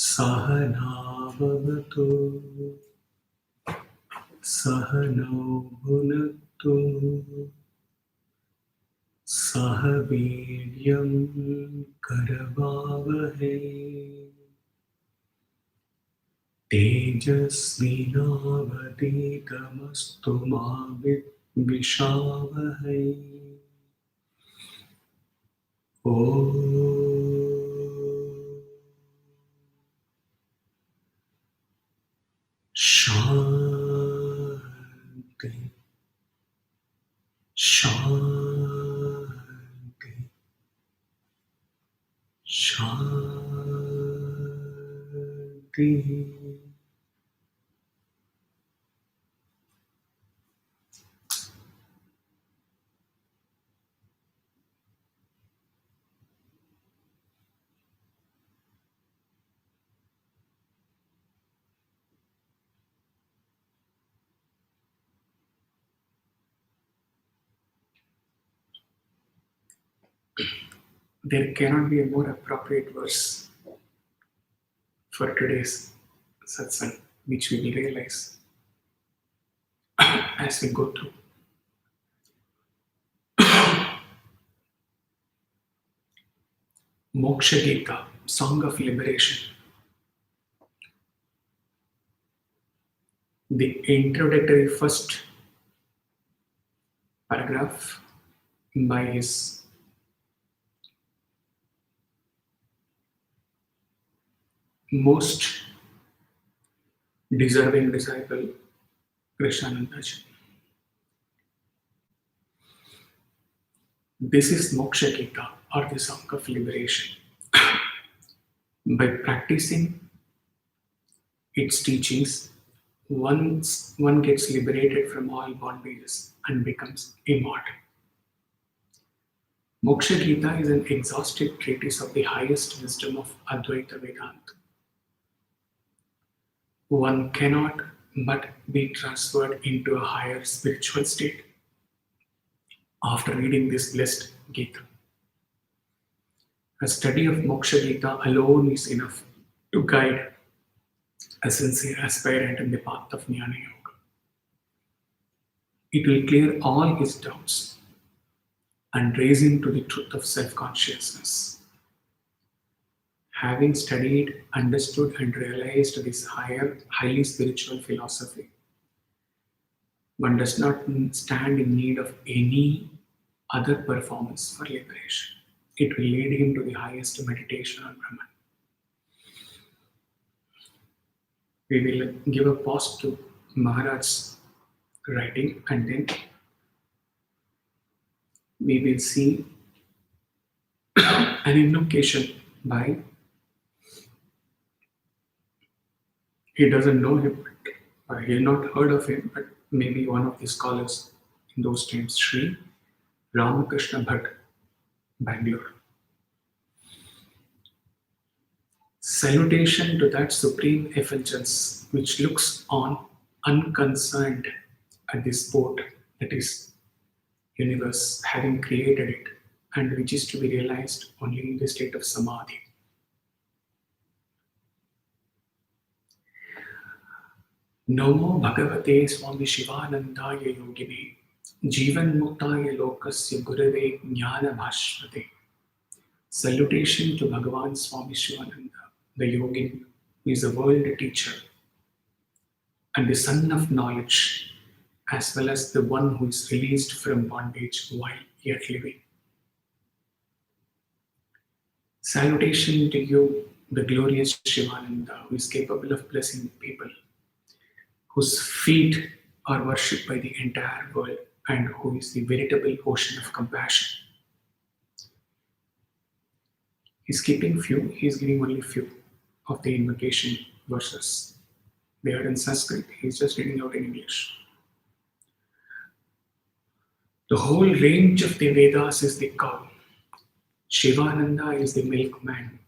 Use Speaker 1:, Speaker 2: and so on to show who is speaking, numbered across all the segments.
Speaker 1: सहना भवतु सहनौ भुनक्तु सह वीर्यं करवावहै तेजस्विनावधीतमस्तु मा विद्विषावहै ॐ शान्ति शान्ति शान्ति. There cannot be a more appropriate verse for today's satsang, which we will realize as we go through. Moksha Gita, Song of Liberation. The introductory first paragraph by his most deserving disciple, Krishnananda Ji. This is Moksha Gita, or the Song of Liberation. By practicing its teachings, once one gets liberated from all bondages and becomes immortal. Moksha Gita is an exhaustive treatise of the highest wisdom of Advaita Vedanta. One cannot but be transferred into a higher spiritual state after reading this blessed Gita. A study of Moksha Gita alone is enough to guide a sincere aspirant in the path of Jnana Yoga. It will clear all his doubts and raise him to the truth of self-consciousness. Having studied, understood, and realized this higher, highly spiritual philosophy, one does not stand in need of any other performance for liberation. It will lead him to the highest meditation on Brahman. We will give a pause to Maharaj's writing, and then we will see an invocation by, he doesn't know him, or he had not heard of him, but maybe one of the scholars in those times, Sri Ramakrishna Bhatt, Bangalore. Salutation to that supreme effulgence which looks on unconcerned at the sport, that is, universe, having created it, and which is to be realized only in the state of samadhi. Namo Bhagavate Swami Shivanandaya Yogine Jivan Muktaya Lokasya Gurave Jnana Bhashvate. Salutation to Bhagavan Swami Shivananda, the yogin, who is a world teacher and the son of knowledge, as well as the one who is released from bondage while yet living. Salutation to you, the glorious Shivananda, who is capable of blessing people, whose feet are worshipped by the entire world, and who is the veritable ocean of compassion. He's keeping few, he's giving only few of the invocation verses. They are in Sanskrit, he's just reading out in English. The whole range of the Vedas is the cow. Shivananda is the milkman.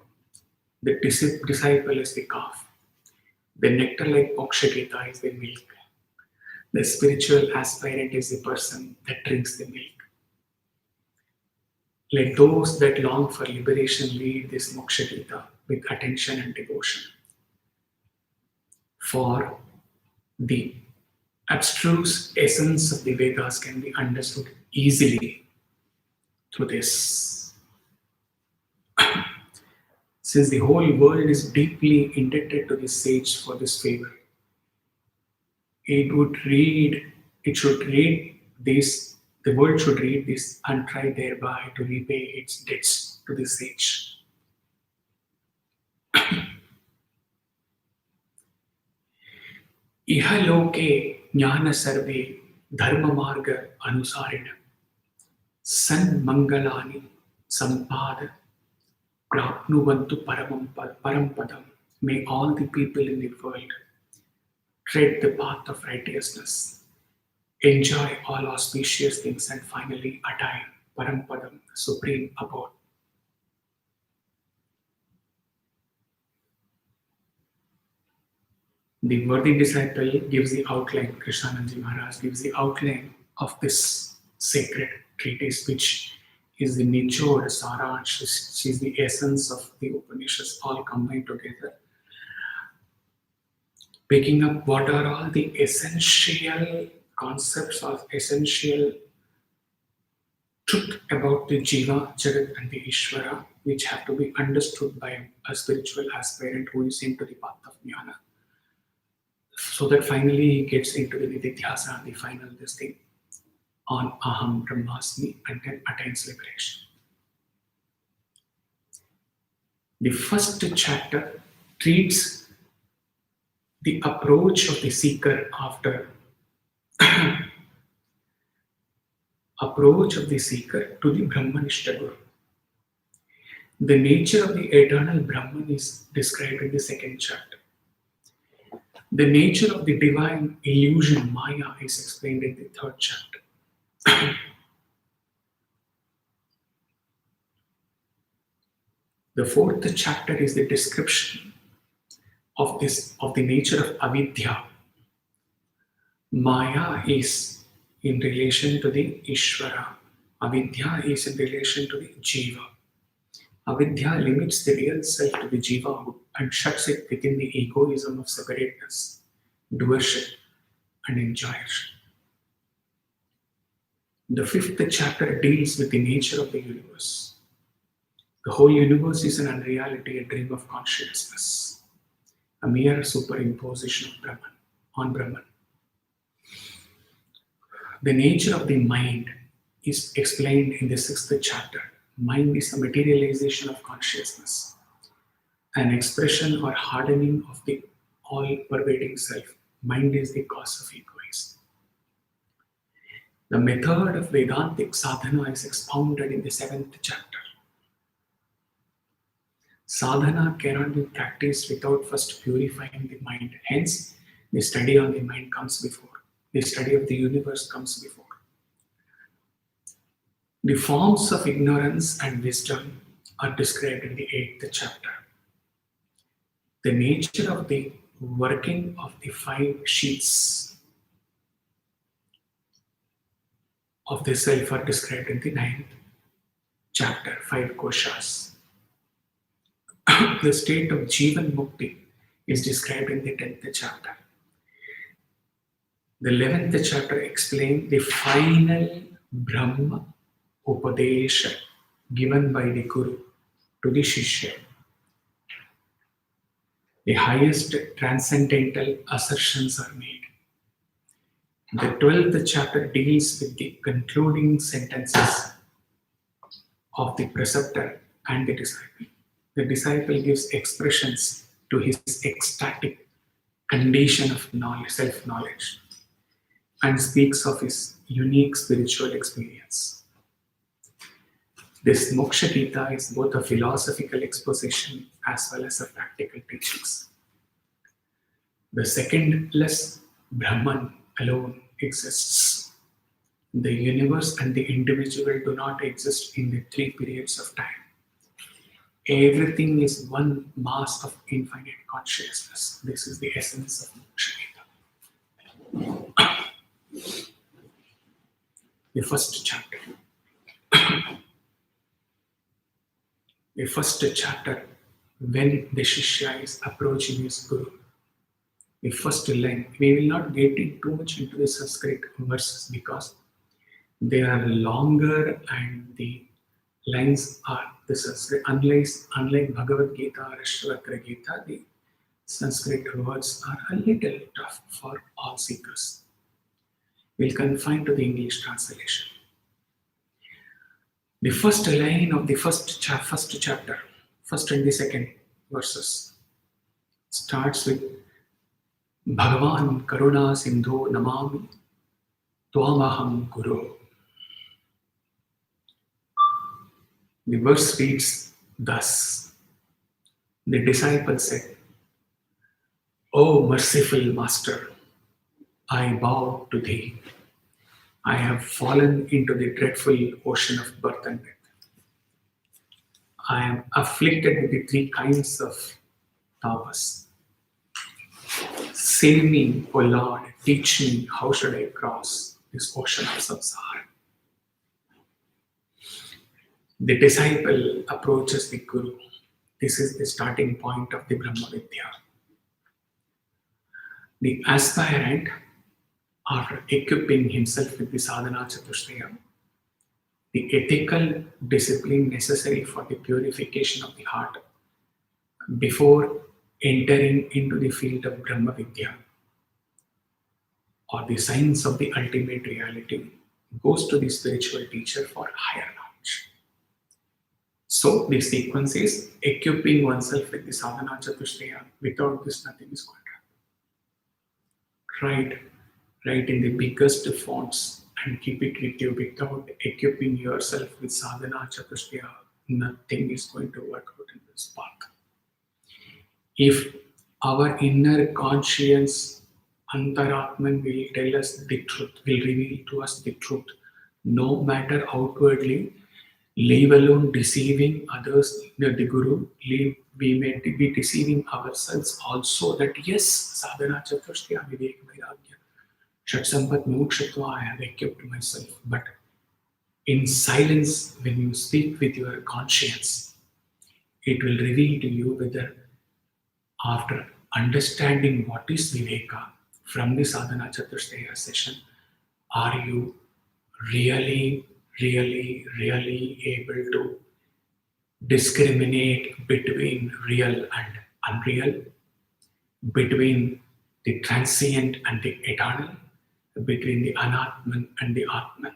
Speaker 1: The disciple is the calf. The nectar like Moksha Gita is the milk. The spiritual aspirant is the person that drinks the milk. Let those that long for liberation lead this Moksha Gita with attention and devotion. For the abstruse essence of the Vedas can be understood easily through this. Since the whole world is deeply indebted to this sage for this favor, it should read this, the world should read this and try thereby to repay its debts to the sage. इहलोके ज्ञानसर्वे धर्ममार्ग अनुसारिण सन्मंगलानि सम्पाद प्राप्नुवन्तु परम padam. May all the people in the world tread the path of righteousness, enjoy all auspicious things, and finally attain Parampadam, the supreme abode. The worthy disciple gives the outline, Krishnanandji Maharaj gives the outline of this sacred treatise, which is the nichod, saransh, which is the essence of the Upanishads all combined together. Picking up what are all the essential concepts or essential truth about the Jiva, Jagat and the Ishvara, which have to be understood by a spiritual aspirant who is into the path of Jnana. So that finally he gets into the Nididhyasa, the final this thing on Aham Brahmasmi, and then attains liberation. The first chapter treats the approach of the seeker after approach of the seeker to the Brahmanishta Guru. The nature of the eternal Brahman is described in the second chapter. The nature of the divine illusion, Maya, is explained in the third chapter. The fourth chapter is the description of the nature of avidya. Maya is in relation to the Ishvara. Avidya is in relation to the Jiva. Avidya limits the real self to the Jiva and shuts it within the egoism of separateness, doership, and enjoyership. The fifth chapter deals with the nature of the universe. The whole universe is an unreality, a dream of consciousness, a mere superimposition of Brahman on Brahman. The nature of the mind is explained in the sixth chapter. Mind is a materialization of consciousness, an expression or hardening of the all-pervading self. Mind is the cause of egoism. The method of Vedantic sadhana is expounded in the seventh chapter. Sadhana cannot be practiced without first purifying the mind. Hence, the study on the mind comes before. The study of the universe comes before. The forms of ignorance and wisdom are described in the eighth chapter. The nature of the working of the 5 sheets of the self are described in the 9th chapter, 5 koshas. The state of Jivan Mukti is described in the 10th chapter. The 11th chapter explains the final Brahma Upadesha given by the Guru to the Shishya. The highest transcendental assertions are made. The 12th chapter deals with the concluding sentences of the preceptor and the disciple. The disciple gives expressions to his ecstatic condition of knowledge, self-knowledge, and speaks of his unique spiritual experience. This Moksha Gita is both a philosophical exposition as well as a practical teachings. The secondless Brahman alone exists. The universe and the individual do not exist in the 3 periods of time. Everything is one mass of infinite consciousness. This is the essence of Moksha Gita. The first chapter. The first chapter, when the Shishya is approaching his Guru, the first line, we will not get in too much into the Sanskrit verses because they are longer and the lines are the Sanskrit. Unlike Bhagavad Gita or Ashwakra Gita, the Sanskrit words are a little tough for all seekers. We'll confine to the English translation. The first line of the first chapter, first and the second verses, starts with Bhagavan Karuna Sindhu Namami Twamaham Guru. The verse reads thus. The disciple said, O merciful Master, I bow to thee. I have fallen into the dreadful ocean of birth and death. I am afflicted with the three kinds of tapas. Save me, O Lord, teach me how should I cross this ocean of samsara. The disciple approaches the Guru. This is the starting point of the Brahma Vidya. The aspirant, after equipping himself with the sadhana chatushtaya, the ethical discipline necessary for the purification of the heart before entering into the field of Brahma Vidya or the science of the ultimate reality, goes to the spiritual teacher for higher knowledge. So the sequence is equipping oneself with the sadhana chatushtaya. Without this, nothing is going to happen. Write in the biggest fonts and keep it with you. Without equipping yourself with sadhana chatushtaya, nothing is going to work out in this path. If our inner conscience, Antaratman, will tell us the truth, will reveal to us the truth, no matter outwardly, leave alone deceiving others, the Guru, we may be deceiving ourselves also that yes, sadhana chatushtaya, vivek vairagya, shatsampat mokshatva, I have equipped myself. But in silence, when you speak with your conscience, it will reveal to you whether after understanding what is Viveka from the sadhana chatushtaya session, are you really able to discriminate between real and unreal, between the transient and the eternal, between the anatman and the atman.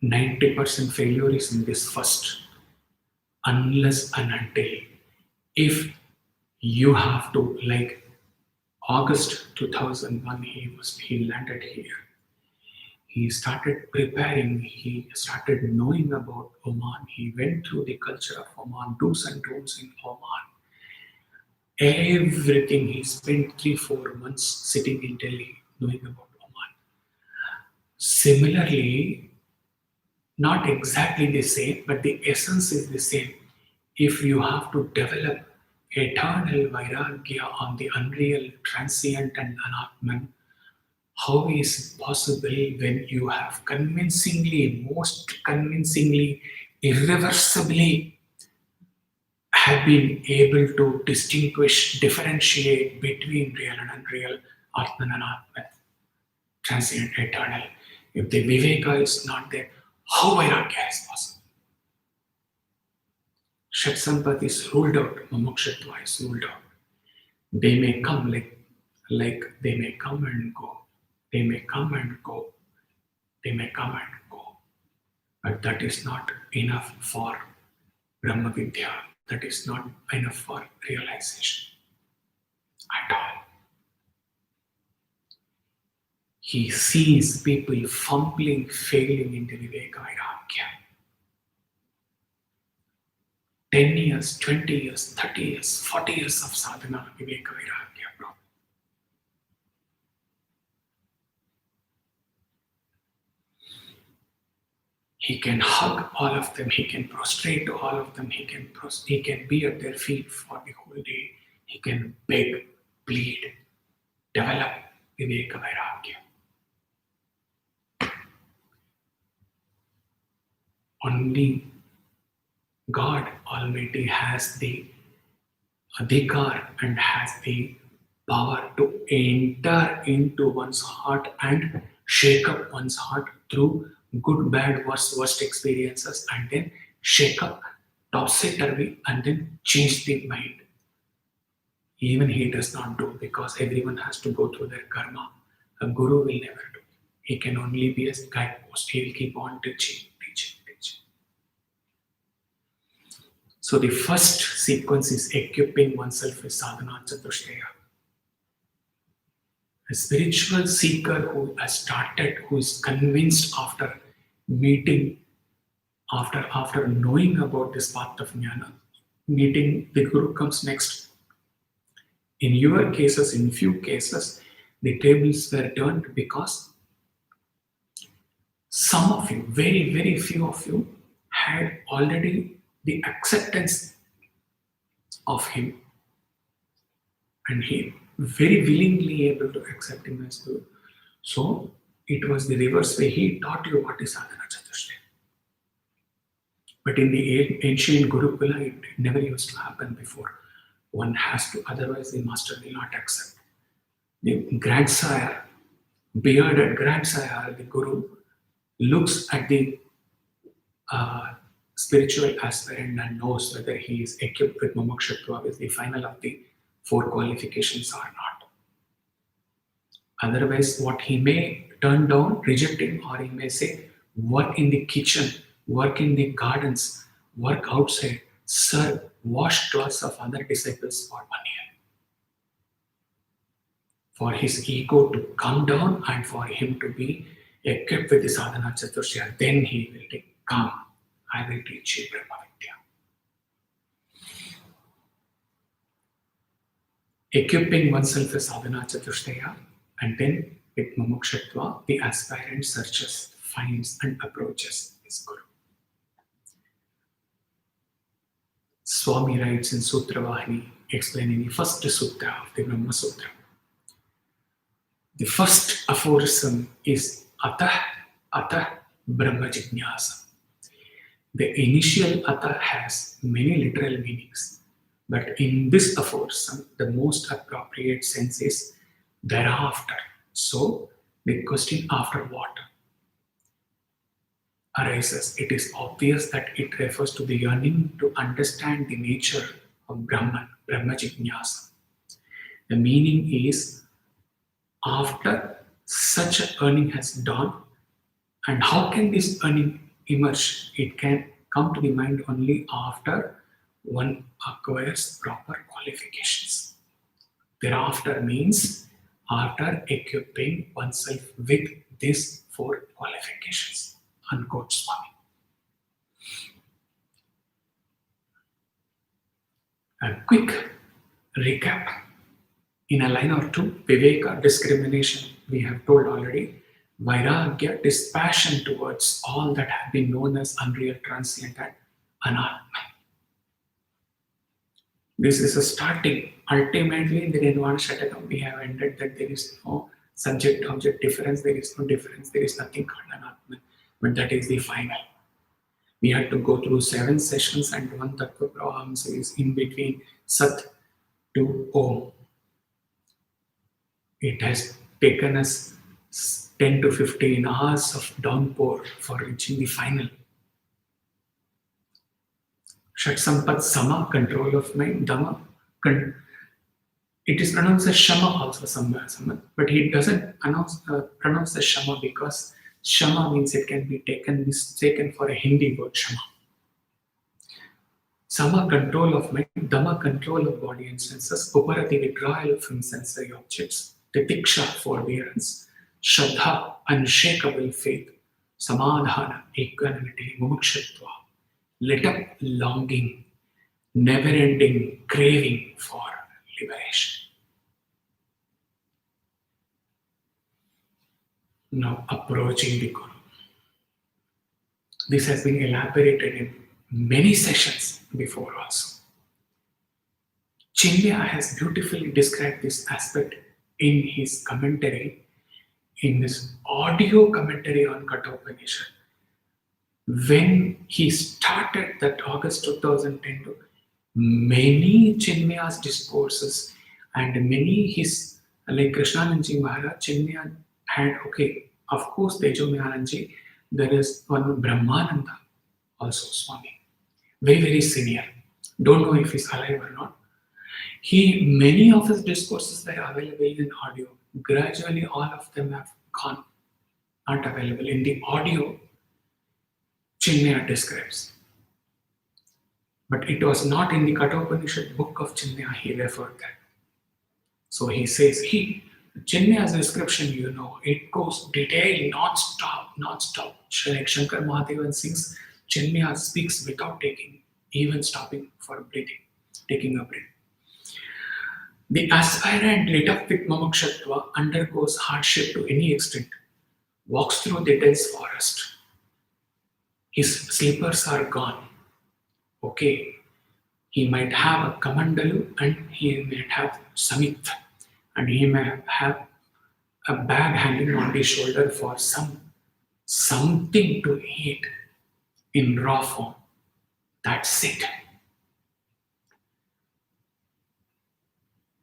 Speaker 1: 90% failure is in this first, unless and until, if you have to, like August 2001, he landed here. He started preparing, he started knowing about Oman. He went through the culture of Oman, do's and don'ts in Oman. Everything. He spent 3-4 months sitting in Delhi knowing about Oman. Similarly, not exactly the same, but the essence is the same. If you have to develop eternal vairagya on the unreal, transient and anatman, how is it possible when you have most convincingly, irreversibly have been able to differentiate between real and unreal, Atman and Atman, transient, eternal. If the Viveka is not there, how Vairagya is possible? Shatsampat is ruled out, Mumukshatva is ruled out. They may come like they may come and go. They may come and go. They may come and go. But that is not enough for Brahma Vidya. That is not enough for realization at all. He sees people fumbling, failing in the Viveka Vairagya. 10 years, 20 years, 30 years, 40 years of sadhana, Viveka Vairagya problem. He can hug all of them, he can prostrate to all of them, he can be at their feet for the whole day, he can beg, plead, develop Viveka Vairagya. Only God Almighty has the adhikar and has the power to enter into one's heart and shake up one's heart through good, bad, worst experiences, and then shake up, toss it away, and then change the mind. Even he does not do, because everyone has to go through their karma. A guru will never do. He can only be a guidepost. He will keep on teaching. So the first sequence is equipping oneself with sadhana chatushtaya. A spiritual seeker who has started, who is convinced after meeting, after knowing about this path of jnana, meeting the guru comes next. In your cases, in few cases, the tables were turned because some of you, very, very few of you, had already the acceptance of him, and he very willingly able to accept him as Guru. So it was the reverse way. He taught you what is sadhana chatushtaya. But in the ancient Gurukula, it never used to happen before. One has to, otherwise the master will not accept. The grandsire, bearded grandsire, the Guru, looks at the spiritual aspirant and knows whether he is equipped with mumukshutva, with the final of the 4 qualifications or not. Otherwise, what he may turn down, rejecting, or he may say, work in the kitchen, work in the gardens, work outside, serve, wash clothes of other disciples for 1 year. For his ego to come down and for him to be equipped with the sadhana chatushtaya, then he will take, come, I will teach you Brahma Vidya. Equipping oneself with sadhana chatushtaya, and then with mumukshutva, the aspirant searches, finds, and approaches his Guru. Swami writes in Sutra Vahini, explaining the first sutra of the Brahma Sutra. The first aphorism is Atah Brahma Jignasa. The initial Atah has many literal meanings, but in this aphorism, the most appropriate sense is thereafter. So, the question after what arises, it is obvious that it refers to the yearning to understand the nature of Brahman, Brahma Jignasa. The meaning is after such a yearning has dawned, and how can this yearning emerge? It can come to the mind only after one acquires proper qualifications. Thereafter means after equipping oneself with these 4 qualifications. Unquote Swami. A quick recap. In a line or two, Viveka, discrimination, we have told already. Vairagya, dispassion towards all that have been known as unreal, transient, and anatma. This is a starting. Ultimately, in the Nirvana Shatakam, we have ended that there is no subject-object difference, there is no difference, there is nothing called anatma, but that is the final. We had to go through 7 sessions and 1 Tattva Prahamsa is in between Sat to Om. It has taken us 10 to 15 hours of downpour for reaching the final. Shat Sampat Sama, control of mind, Dhamma. It is pronounced as Shama also somewhere, but he doesn't pronounce as Shama because Shama means it can be mistaken for a Hindi word Shama. Sama, control of mind, Dhamma, control of body and senses, Uparati, withdrawal from sensory objects, Titiksha, forbearance, Shraddha, unshakable faith, Samadhana, equanimity, Mumukshutva, lit up longing, never-ending craving for liberation. Now approaching the Guru. This has been elaborated in many sessions before also. Chinmaya has beautifully described this aspect in his commentary, in this audio commentary on Kathopanishad. When he started that August 2010, many Chinmaya's discourses and many his, like Krishnananji Maharaj, Chinmaya had, okay, of course, Tejomayananji, there is one Brahmananda also, Swami, very, very senior. Don't know if he's alive or not. Many of his discourses were available in audio. Gradually, all of them have gone, not available. In the audio, Chinmaya describes. But it was not in the Kathopanishad book of Chinmaya he referred that. So he says, Chinmaya's description, it goes detailed, non-stop. Like Shankar Mahadevan sings, Chinmaya speaks without even stopping for breathing, taking a breath. The aspirant lit up with mumukshatva undergoes hardship to any extent, walks through the dense forest. His slippers are gone. Okay, he might have a kamandalu and he might have samit, and he may have a bag hanging on his shoulder for something to eat in raw form. That's it.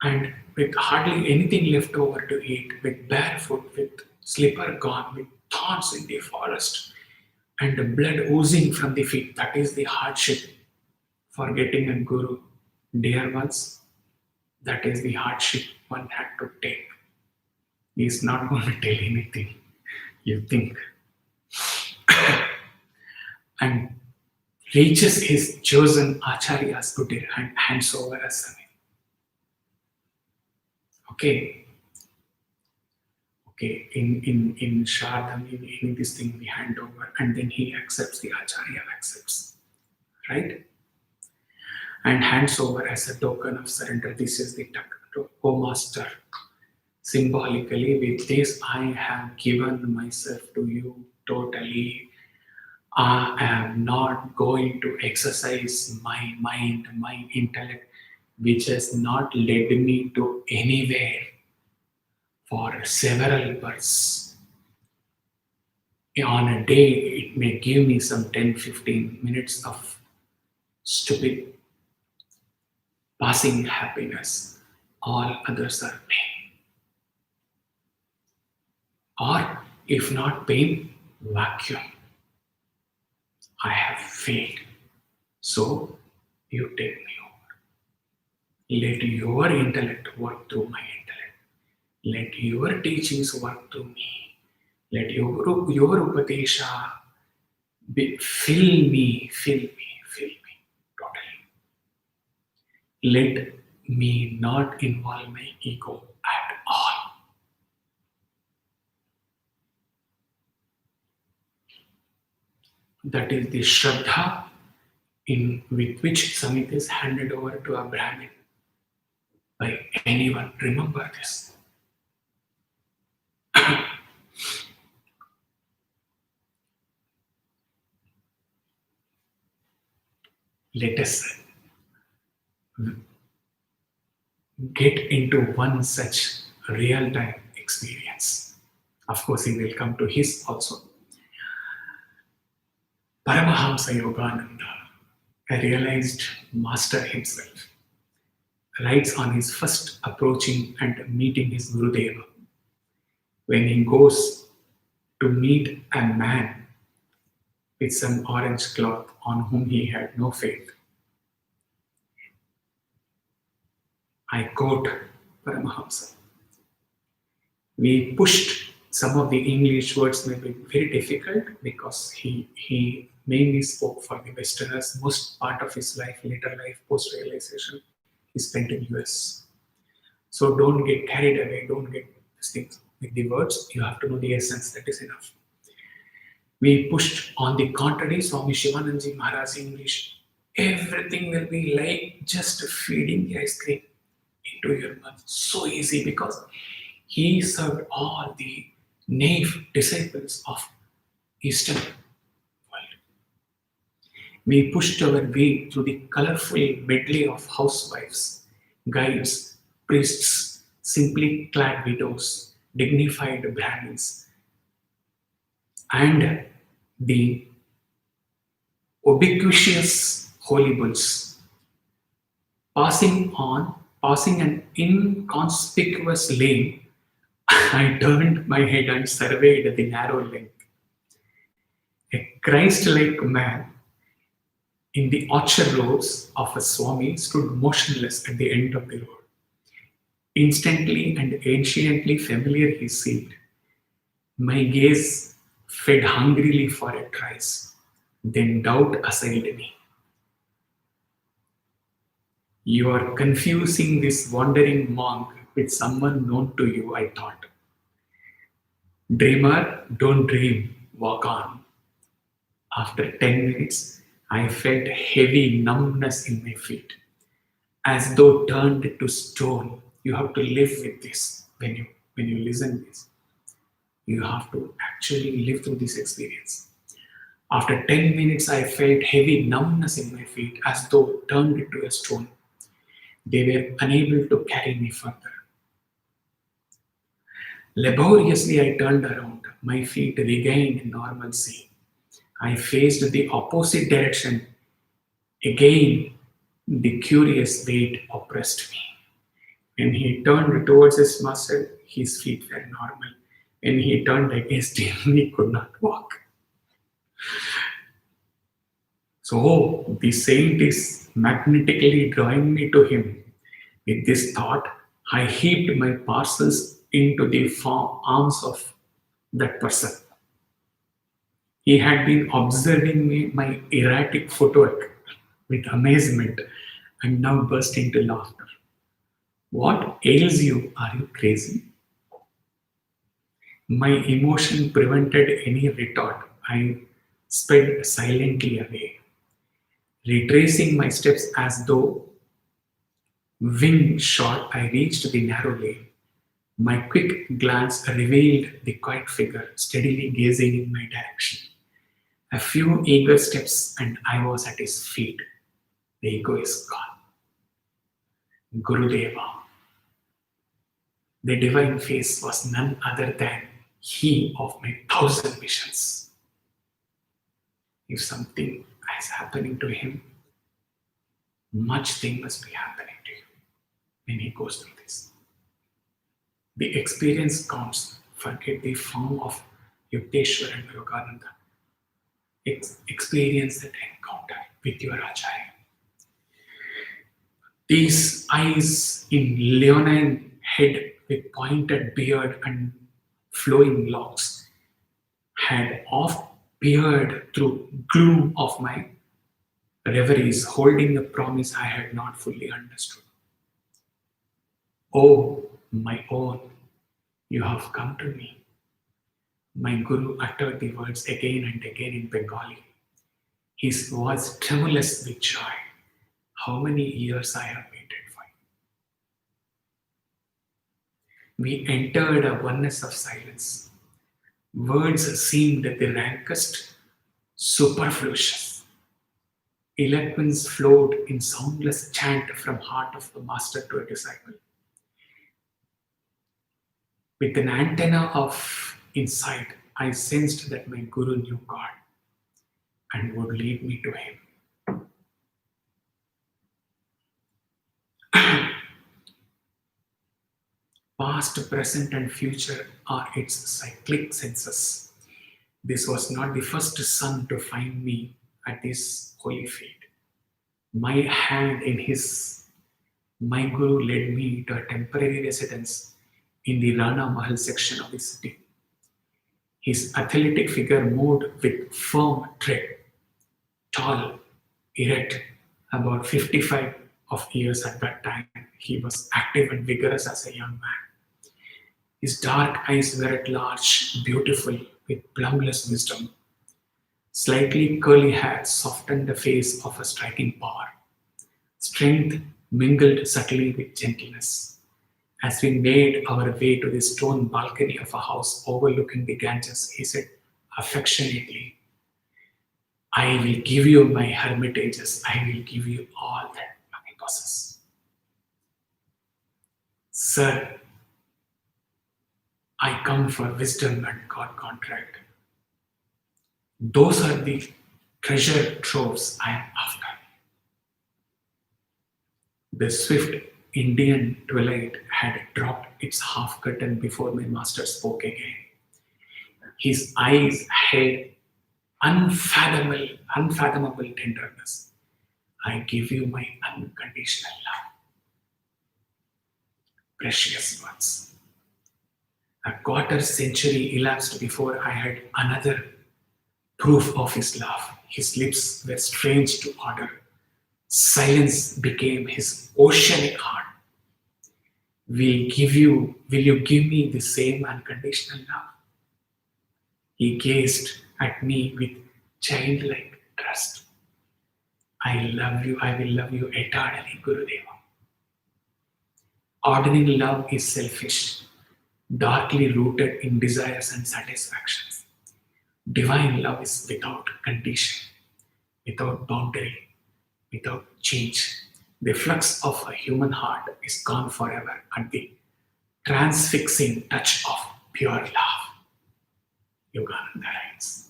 Speaker 1: And with hardly anything left over to eat, with barefoot, with slipper gone, with thorns in the forest, and the blood oozing from the feet, that is the hardship for getting a guru. Dear ones, that is the hardship one had to take. He is not going to tell anything, you think. And reaches his chosen acharya's kutir and hands over a Sami. Okay, in Shardam, in this thing we hand over, and then he accepts, the acharya accepts, right? And hands over as a token of surrender. This is the token. Oh Master, symbolically, with this I have given myself to you totally. I am not going to exercise my mind, my intellect, which has not led me to anywhere for several births. On a day, it may give me some 10-15 minutes of stupid passing happiness. All others are pain. Or, if not pain, vacuum. I have failed. So, you take me over. Let your intellect work through my intellect. Let your teachings work through me. Let your Upadesha fill me totally. Let me not involve my ego at all. That is the Shraddha with which Samit is handed over to a Brahmin by anyone. Remember this. Let us get into one such real-time experience. Of course, he will come to his also. Paramahamsa Yogananda, a realized master himself, writes on his first approaching and meeting his Gurudeva. When he goes to meet a man with some orange cloth on whom he had no faith, I quote Paramahamsa. We pushed some of the English words may be very difficult because he mainly spoke for the Westerners. Most part of his life, later life, post-realization, he spent in US. So don't get carried away, don't get these things with the words. You have to know the essence, that is enough. We pushed on the contrary, Swami Shivanandaji Maharaj English. Everything will be like just feeding the ice cream into your mouth. So easy because he served all the naive disciples of Eastern world. We pushed our way through the colorful medley of housewives, guides, priests, simply clad widows, dignified Brahmins, and the ubiquitous holy bulls, passing an inconspicuous lane. I turned my head and surveyed the narrow length. A Christ-like man in the archer robes of a Swami stood motionless at the end of the road. Instantly and anciently familiar he seemed. My gaze fed hungrily for a trace. Then doubt assailed me. You are confusing this wandering monk with someone known to you, I thought. Dreamer, don't dream, walk on. After 10 minutes, I felt heavy numbness in my feet, as though turned to stone. You have to live with this when you listen this. You have to actually live through this experience. After 10 minutes, I felt heavy numbness in my feet, as though turned to a stone. They were unable to carry me further. Laboriously, I turned around. My feet regained normalcy. I faced the opposite direction. Again, the curious weight oppressed me. When he turned towards his master, his feet were normal. When he turned against him, he could not walk. So the saint is magnetically drawing me to him. With this thought, I heaped my parcels into the arms of that person. He had been observing my erratic footwork with amazement and now burst into laughter. What ails you? Are you crazy? My emotion prevented any retort. I sped silently away, retracing my steps as though wing shot. I reached the narrow lane. My quick glance revealed the quiet figure steadily gazing in my direction. A few eager steps and I was at his feet. The ego is gone. Gurudeva. The divine face was none other than he of my 1,000 visions. If something is happening to him, much thing must be happening to you when he goes through this. The experience counts. Forget the form of Yukteswar and Yogananda. Experience that encounter with your Acharya. These eyes in leonine head with pointed beard and flowing locks had oft peered through gloom of my reveries, holding a promise I had not fully understood. Oh, my own, you have come to me. My Guru uttered the words again and again in Bengali. His voice tremulous with joy. How many years I have waited for you. We entered a oneness of silence. Words seemed the rankest superfluous. Eloquence flowed in soundless chant from heart of the master to a disciple. With an antenna of insight, I sensed that my Guru knew God and would lead me to Him. Past, present, and future are its cyclic senses. This was not the first sun to find me at this holy feet. My hand in his, my Guru led me to a temporary residence in the Rana Mahal section of the city. His athletic figure moved with firm tread, tall, erect, about 55 of years at that time. He was active and vigorous as a young man. His dark eyes were at large, beautiful, with plumbless wisdom. Slightly curly hair softened the face of a striking power. Strength mingled subtly with gentleness. As we made our way to the stone balcony of a house overlooking the Ganges, he said affectionately, I will give you my hermitages. I will give you all that money possess. Sir, I come for wisdom and God contract. Those are the treasure troves I am after. The swift Indian twilight had dropped its half curtain before my master spoke again. His eyes held unfathomable tenderness. I give you my unconditional love. Precious words. A quarter century elapsed before I had another proof of his love. His lips were strange to order. Silence became his oceanic heart. Will you give me the same unconditional love? He gazed at me with childlike trust. I love you, I will love you eternally, Gurudeva. Ordinary love is selfish, darkly rooted in desires and satisfactions. Divine love is without condition, without boundary, without change. The flux of a human heart is gone forever at the transfixing touch of pure love. Yogananda writes.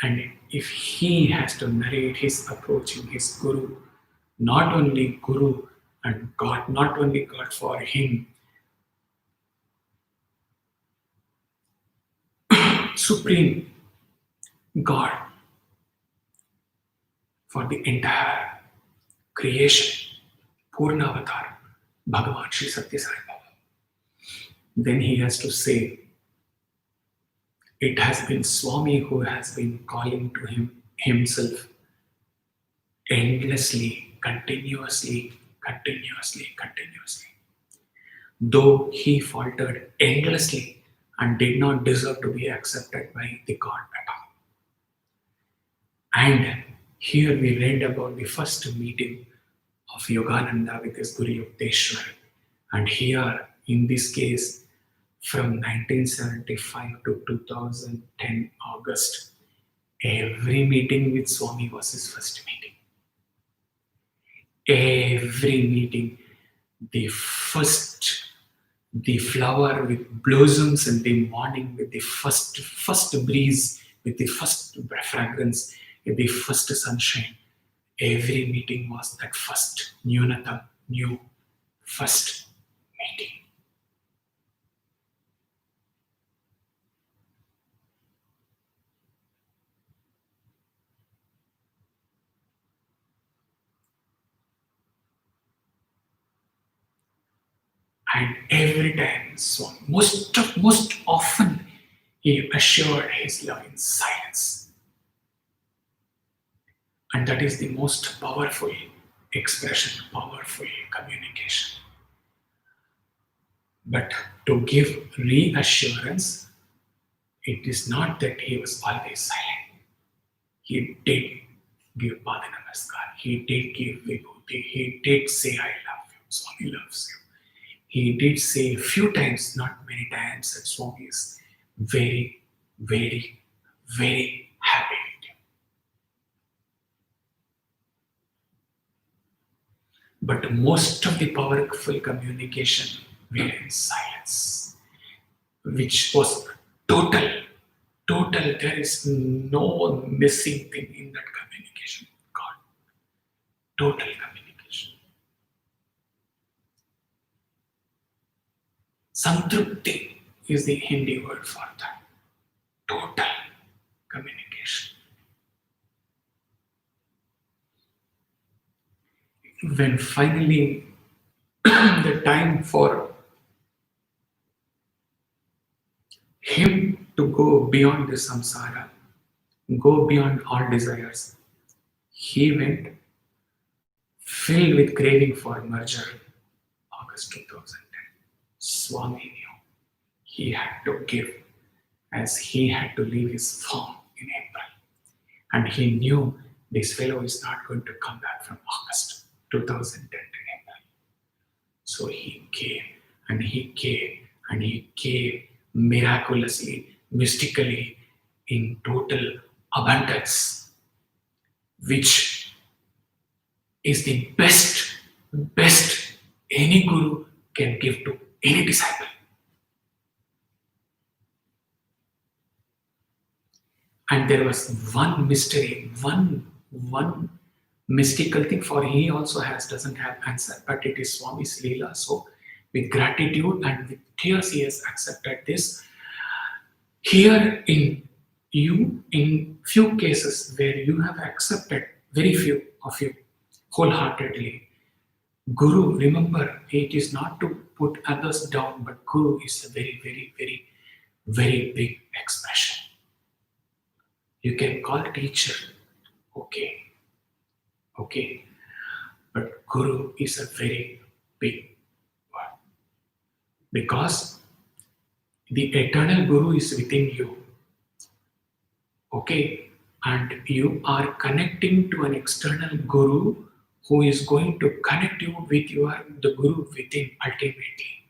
Speaker 1: And if he has to narrate his approaching his Guru, not only Guru and God, not only God for him, Supreme God for the entire creation, Purna Avatar, Bhagavan Sri Satya Sai Baba. Then he has to say, it has been Swami who has been calling to himself endlessly, continuously. Though he faltered endlessly and did not deserve to be accepted by the God at all. And here we read about the first meeting of Yogananda with his Guru Yukteswar. And here, in this case, from 1975 to 2010 August, every meeting with Swami was his first meeting. Every meeting, the flower with blossoms in the morning, with the first breeze, with the first fragrance, with the first sunshine. Every meeting was that first Nyunatam, new first meeting. And every time, so most often, he assured his love in silence. And that is the most powerful expression, powerful communication. But to give reassurance, it is not that he was always silent. He did give Pada Namaskar. He did give Vibhuti. He did say, I love you. Swami loves you. He did say a few times, not many times, that Swami is very, very, very happy with you. But most of the powerful communication were in silence, which was total. There is no missing thing in that communication. God. Total communication. Santrupti is the Hindi word for that. Total communication. When finally the time for him to go beyond the samsara, go beyond all desires, he went filled with craving for merger. August 2010. Swami knew he had to give, as he had to leave his farm in April. And he knew this fellow is not going to come back from August 2010 to April. So he gave and he gave and he gave miraculously, mystically, in total abundance, which is the best any guru can give to any disciple. And there was one mystery, one mystical thing, for he also doesn't have answer, but it is Swami's Leela. So with gratitude and with tears he has accepted this. Here in few cases where you have accepted, very few of you wholeheartedly, Guru, remember, it is not to put others down, but Guru is a very, very, very, very big expression. You can call teacher, okay, okay, but Guru is a very big word, because the eternal Guru is within you, okay, and you are connecting to an external Guru who is going to connect you with the Guru within ultimately.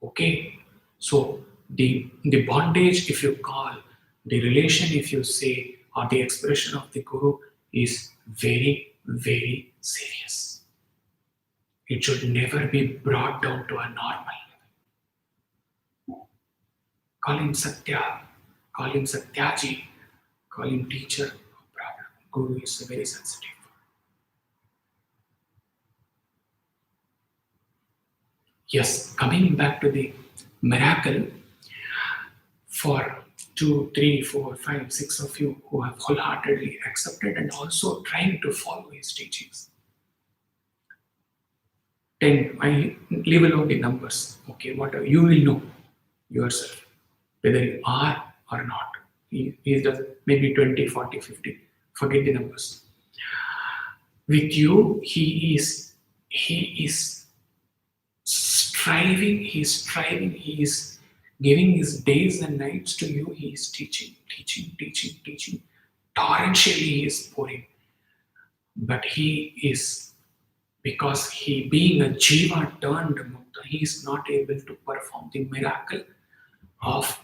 Speaker 1: Okay, so the bondage, if you call, the relation, if you say, or the expression of the Guru is very, very serious. It should never be brought down to a normal level. Call him Satya, call him Satyaji, call him teacher, no problem. Guru is very sensitive. Yes, coming back to the miracle, for 2, 3, 4, 5, 6 of you who have wholeheartedly accepted and also trying to follow his teachings. 10, I leave alone the numbers. Okay, whatever, you will know yourself whether you are or not. He does maybe 20, 40, 50. Forget the numbers. With you, he is striving, he is giving his days and nights to you. He is teaching. Torrentially he is pouring. But he is, because he being a Jiva turned Mukta, he is not able to perform the miracle of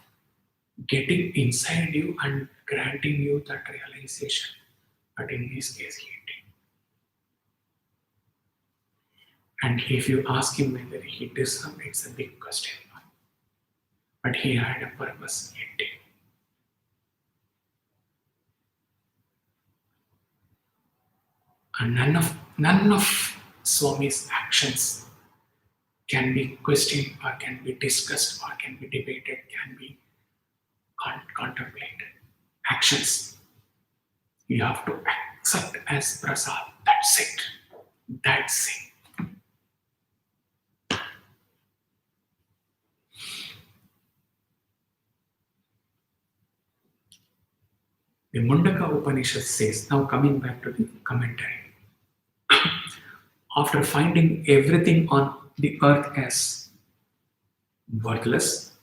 Speaker 1: getting inside you and granting you that realization. But in this case, he did. And if you ask him whether he deserved, it's a big question. But he had a purpose, he did. And none of Swami's actions can be questioned or can be discussed or can be debated, can be contemplated. Actions you have to accept as prasad. That's it. That's it. The Mundaka Upanishad says, now coming back to the commentary, after finding everything on the earth as worthless,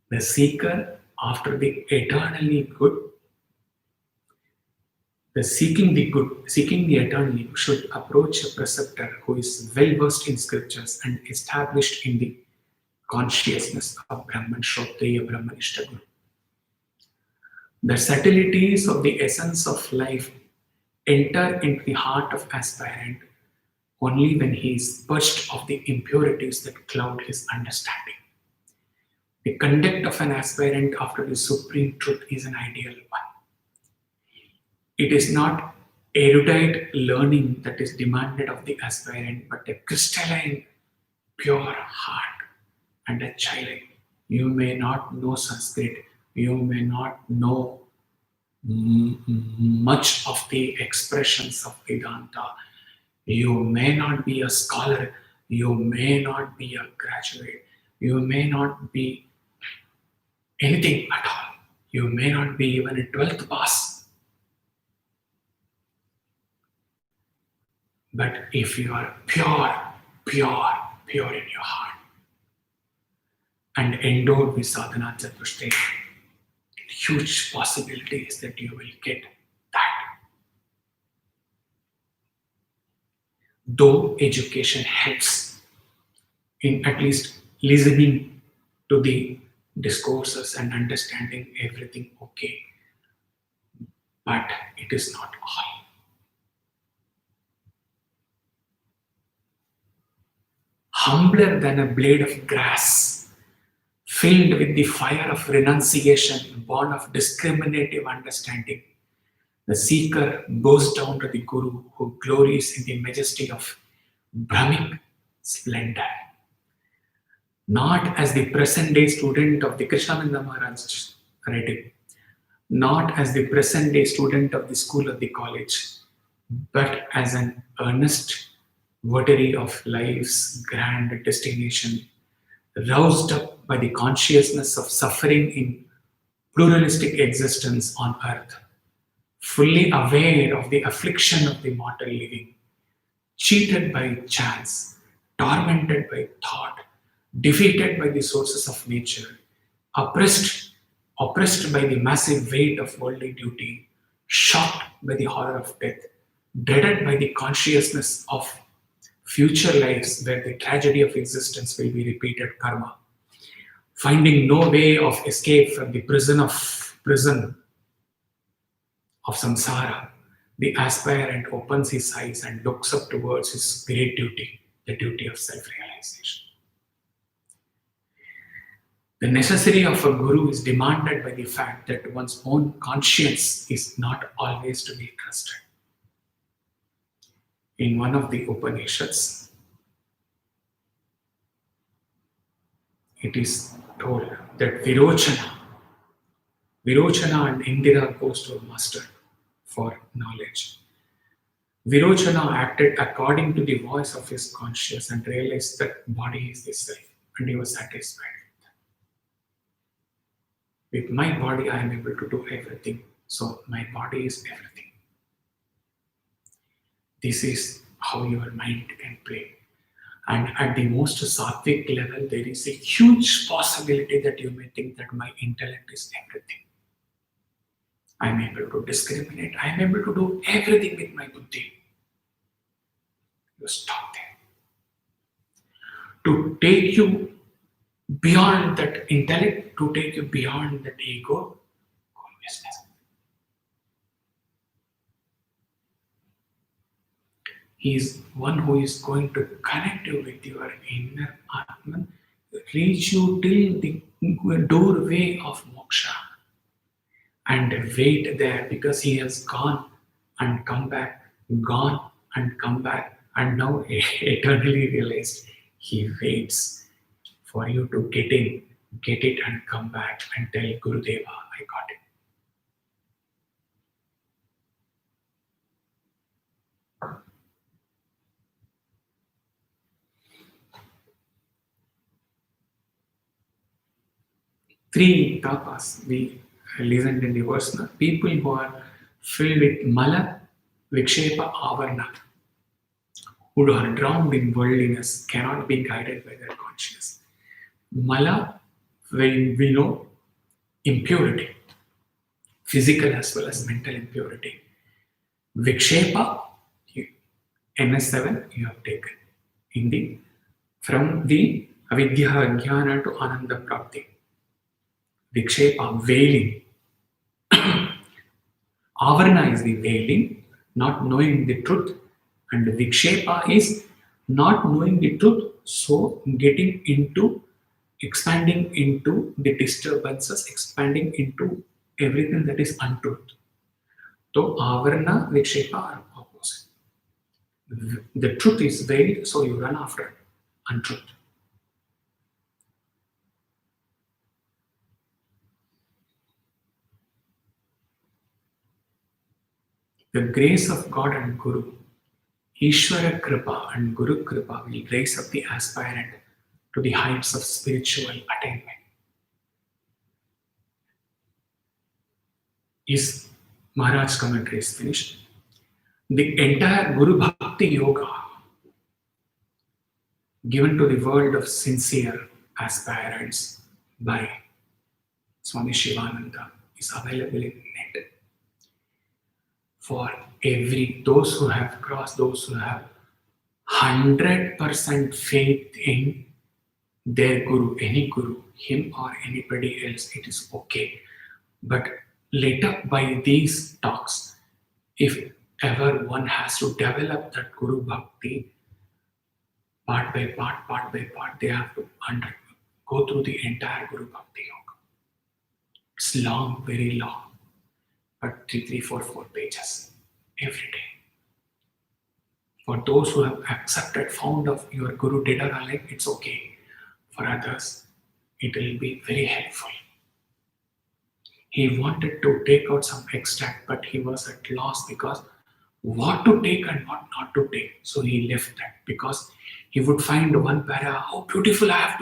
Speaker 1: the seeker after the eternally good, the seeking the eternally good should approach a preceptor who is well versed in scriptures and established in the consciousness of Brahman, Shrotriya Brahmanishta Guru. The subtleties of the essence of life enter into the heart of aspirant only when he is purged of the impurities that cloud his understanding. The conduct of an aspirant after the supreme truth is an ideal one. It is not erudite learning that is demanded of the aspirant, but a crystalline, pure heart and a child. You may not know Sanskrit, you may not know much of the expressions of Vedanta, you may not be a scholar, you may not be a graduate, you may not be anything at all, you may not be even a 12th pass. But if you are pure in your heart and endowed with sadhana chatushtaya, huge possibilities that you will get that. Though education helps in at least listening to the discourses and understanding everything, okay, but it is not all. Humbler than a blade of grass, filled with the fire of renunciation, born of discriminative understanding. The seeker goes down to the Guru who glories in the majesty of Brahmic splendor. Not as the present day student of the Krishnananda Maharaj writing, not as the present day student of the school or the college, but as an earnest votary of life's grand destination, roused up by the consciousness of suffering in pluralistic existence on earth, fully aware of the affliction of the mortal living, cheated by chance, tormented by thought, defeated by the sources of nature, oppressed by the massive weight of worldly duty, shocked by the horror of death, dreaded by the consciousness of future lives where the tragedy of existence will be repeated karma, finding no way of escape from the prison of samsara, the aspirant opens his eyes and looks up towards his great duty, the duty of self-realization. The necessity of a guru is demanded by the fact that one's own conscience is not always to be trusted. In one of the Upanishads, it is told that Virochana and Indira goes to a master for knowledge. Virochana acted according to the voice of his conscience and realized that body is the self, and he was satisfied. With my body, I am able to do everything. So my body is everything. This is how your mind can play. And at the most sattvic level, there is a huge possibility that you may think that my intellect is everything. I am able to discriminate. I am able to do everything with my buddhi. You stop there. To take you beyond that intellect, to take you beyond that ego, consciousness. He is one who is going to connect you with your inner Atman, reach you till the doorway of moksha, and wait there because he has gone and come back, gone and come back, and now eternally realized. He waits for you to get it and come back and tell Gurudeva, I got it. Three tapas we listened in the verse now. People who are filled with mala, vikshepa, avarna, who are drowned in worldliness, cannot be guided by their conscience. Mala, when we know impurity, physical as well as mental impurity. Vikshepa, NS7 you have taken. Hindi, from the avidya jnana to ananda prapti. Vikshepa, veiling. Avarna is the veiling, not knowing the truth, and Vikshepa is not knowing the truth, so getting into, expanding into the disturbances, expanding into everything that is untruth. So Avarna, Vikshepa are opposite. The truth is veiled, so you run after untruth. The grace of God and Guru, Ishvara Kripa and Guru Kripa will raise up the aspirant to the heights of spiritual attainment. Is Maharaj's commentary is finished. The entire Guru Bhakti Yoga given to the world of sincere aspirants by Swami Shivananda is available in net. For those who have crossed, those who have 100% faith in their Guru, any Guru, him or anybody else, it is okay. But later by these talks, if ever one has to develop that Guru Bhakti, part by part, they have to Go through the entire Guru Bhakti Yoga. It's long, very long, but 4 pages every day. For those who have accepted, found of your Guru dead or alive, it's okay. For others, it will be very helpful. He wanted to take out some extract, but he was at loss because what to take and what not to take. So he left that because he would find one para, oh beautiful, I have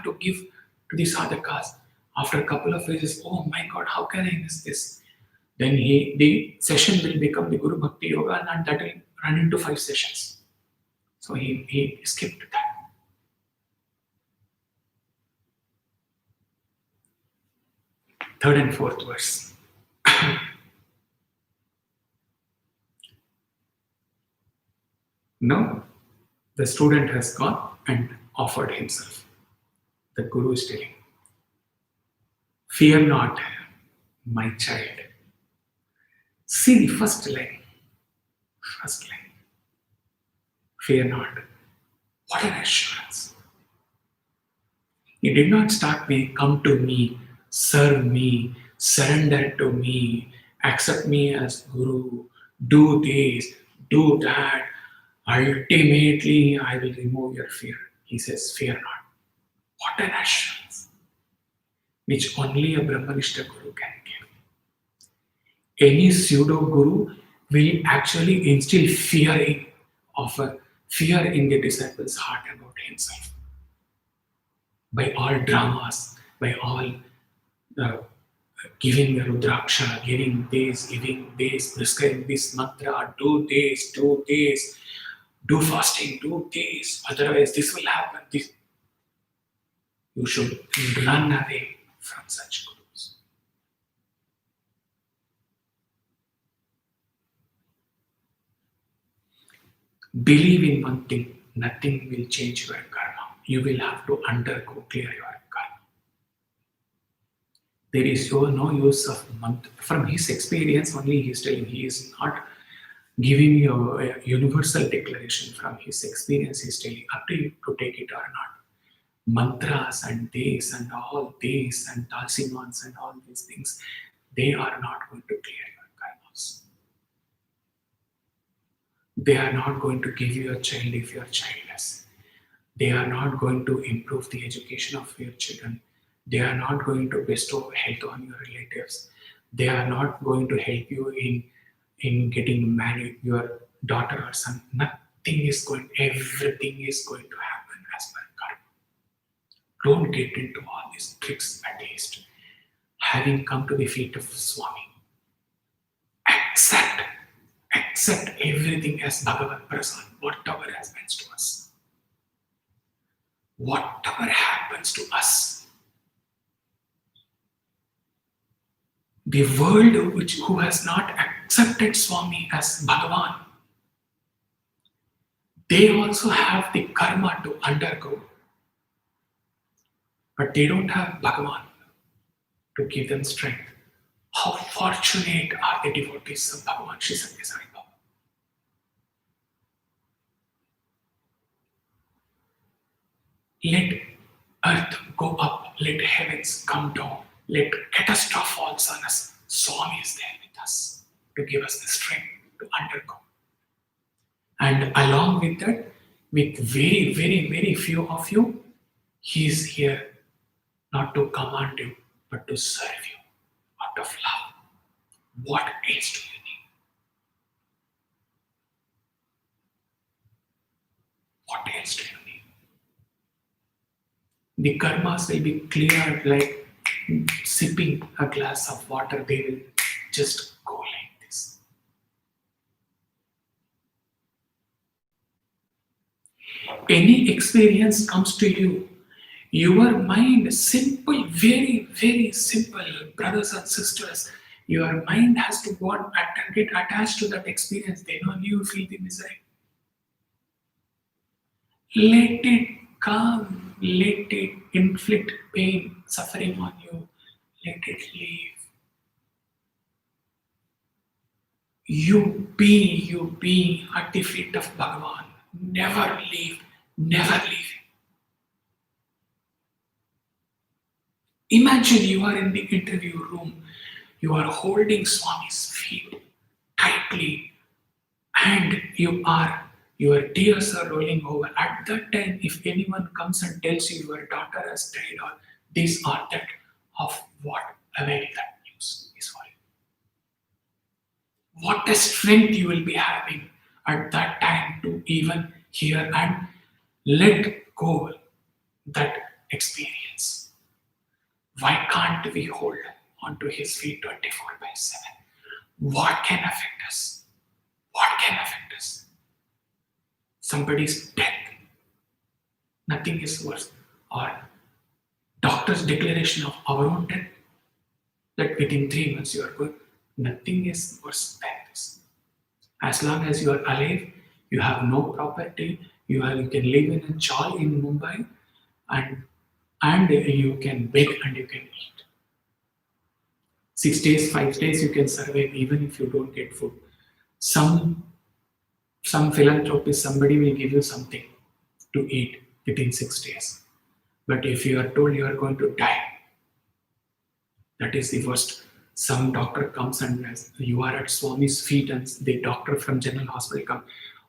Speaker 1: to give to the sadhakas. After a couple of pages, oh my God, how can I miss this? Then the session will become the Guru Bhakti Yoga and that will run into 5 sessions. So he skipped that. Third and fourth verse. Now, the student has gone and offered himself. The Guru is telling, fear not, my child. See the first line. First line. Fear not. What an assurance. He did not start with, come to me, serve me, surrender to me, accept me as Guru, do this, do that. Ultimately, I will remove your fear. He says, fear not. What an assurance, which only a Brahmanishta Guru can give. Any pseudo Guru will actually instill fear in the disciple's heart about himself. By all dramas, by all giving the Rudraksha, giving this, prescribing this mantra, do this, do fasting, do this, otherwise this will happen. This. You should run away from such gurus. Believe in one thing, nothing will change your karma. You will have to clear your karma. There is no use of mantra. From his experience only he is telling, he is not giving you a universal declaration. From his experience he is telling, up to you to take it or not. Mantras and this and all this and talsimans and all these things, they are not going to clear your karmas. They are not going to give you a child if you are childless. They are not going to improve the education of your children. They are not going to bestow health on your relatives. They are not going to help you in getting married, your daughter or son. Everything is going to happen as per karma. Don't get into all these tricks, at least. Having come to the feet of Swami, accept everything as Bhagavad Prasad, whatever happens to us. Whatever happens to us. The world who has not accepted Swami as Bhagavan, they also have the karma to undergo. But they don't have Bhagavan to give them strength. How fortunate are the devotees of Bhagavan Shri Satya Sai Baba. Let earth go up, let heavens come down, let catastrophe falls on us. Swami is there with us to give us the strength to undergo. And along with that, with very, very, very few of you, he is here not to command you, but to serve you out of love. What else do you need? What else do you need? The karmas will be cleared like sipping a glass of water. They will just go like this. Any experience comes to you, your mind, simple, very, very simple, brothers and sisters, your mind has to go and get attached to that experience. Then only you feel the misery. Let it come, let it inflict pain, suffering on you, let it leave. You be at the feet of Bhagavan. Never leave, never leave. Imagine you are in the interview room, you are holding Swami's feet tightly, and your tears are rolling over. At that time, if anyone comes and tells you your daughter has died or this or that, of what avail that news is for you? What a strength you will be having at that time to even hear and let go that experience. Why can't we hold onto his feet 24/7? What can affect us? What can affect us? Somebody's death. Nothing is worse. Or doctor's declaration of our own death, that within 3 months you are good. Nothing is worse than this. As long as you are alive, you have no property, you can live in a chawl in Mumbai, and you can beg and you can eat. 6 days, 5 days you can survive even if you don't get food. Some philanthropist, somebody will give you something to eat within 6 days. But if you are told you are going to die, that is the worst. Some doctor comes and you are at Swami's feet, and the doctor from General Hospital come.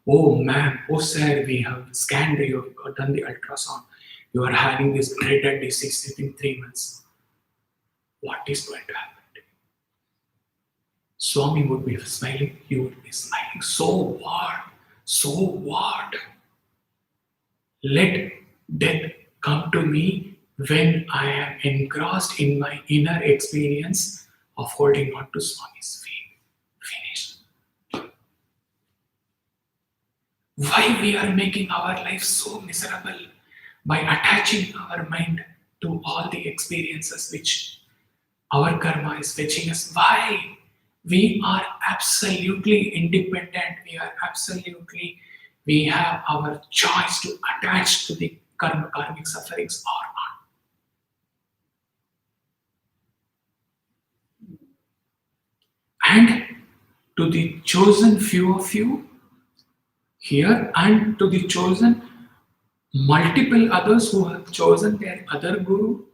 Speaker 1: Oh ma'am, oh sir, we have scanned you, have done the ultrasound. You are having this dreaded disease within 3 months. What is going to happen? Swami would be smiling, you would be smiling. So what? So what? Let death come to me when I am engrossed in my inner experience of holding on to Swami's feet. Finished. Why we are making our life so miserable? By attaching our mind to all the experiences which our karma is fetching us. Why? We are absolutely independent. We have our choice to attach to the karmic sufferings or not. And to the chosen few of you here, and to the chosen multiple others who have chosen their other guru,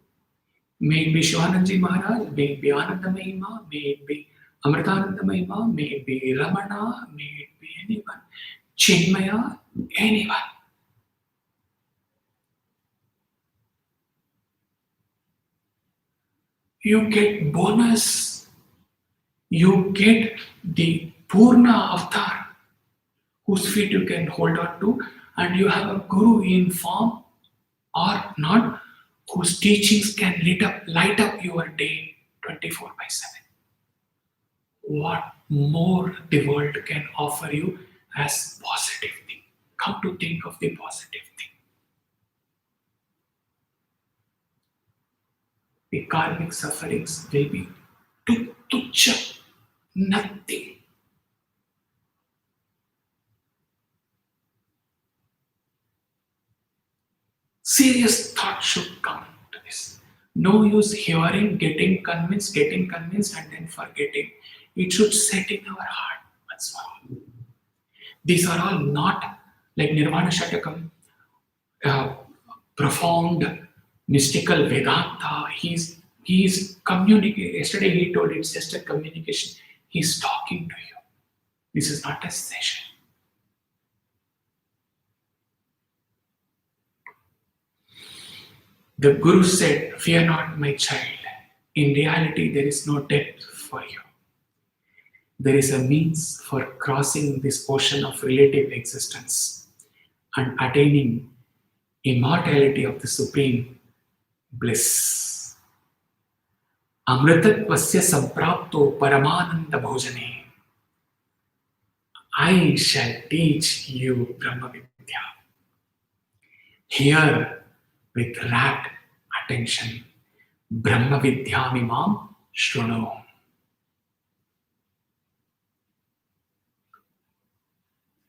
Speaker 1: may it be Shivanandaji Maharaj, may it be Anandamayi Ma, may it be Amritanandamayi Ma, may it be Ramana, may it be anyone, Chinmaya, anyone. You get bonus. You get the Purna Avatar, whose feet you can hold on to, and you have a guru in form or not, whose teachings can light up your day 24/7. What more the world can offer you as positive thing? Come to think of the positive thing. The karmic sufferings will be tuchya, nothing. Serious thought should come to this. No use hearing, getting convinced, and then forgetting. It should set in our heart once for all. These are all not like Nirvana Shatakam, profound mystical Vedanta. He's communicating. Yesterday he told it's just a communication. He's talking to you. This is not a session. The Guru said, "Fear not, my child. In reality, there is no death for you. There is a means for crossing this ocean of relative existence and attaining immortality of the supreme bliss. Amritatvasya samprapto paramananda bhojane. I shall teach you Brahma Vidya. Hear with rapt attention. Brahma Vidyamimam Shruno."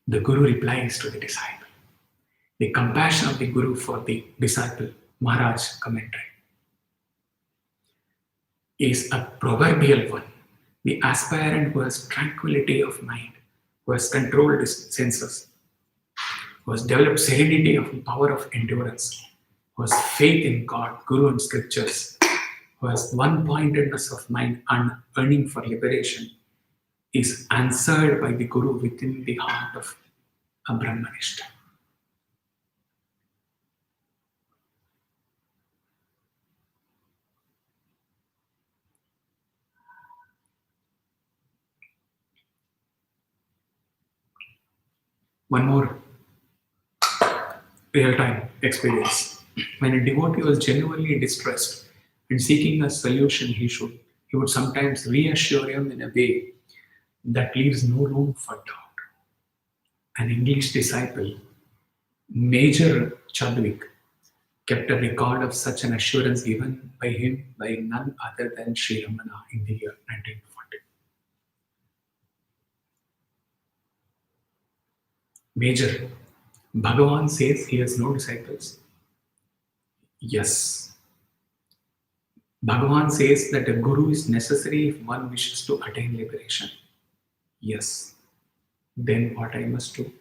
Speaker 1: The Guru replies to the disciple. The compassion of the Guru for the disciple, Maharaj commentary, is a proverbial one. The aspirant who has tranquility of mind, who has controlled his senses, who has developed serenity of power of endurance, who has faith in God, Guru and scriptures, who has one-pointedness of mind and earning for liberation, is answered by the Guru within the heart of a Brahmanishta. One more real-time experience. When a devotee was genuinely distressed and seeking a solution, he would sometimes reassure him in a way that leaves no room for doubt. An English disciple, Major Chadwick, kept a record of such an assurance given by him by none other than Sri Ramana in the year 1940. Major, Bhagavan says he has no disciples. Yes. Bhagavan says that a guru is necessary if one wishes to attain liberation. Yes. Then what I must do?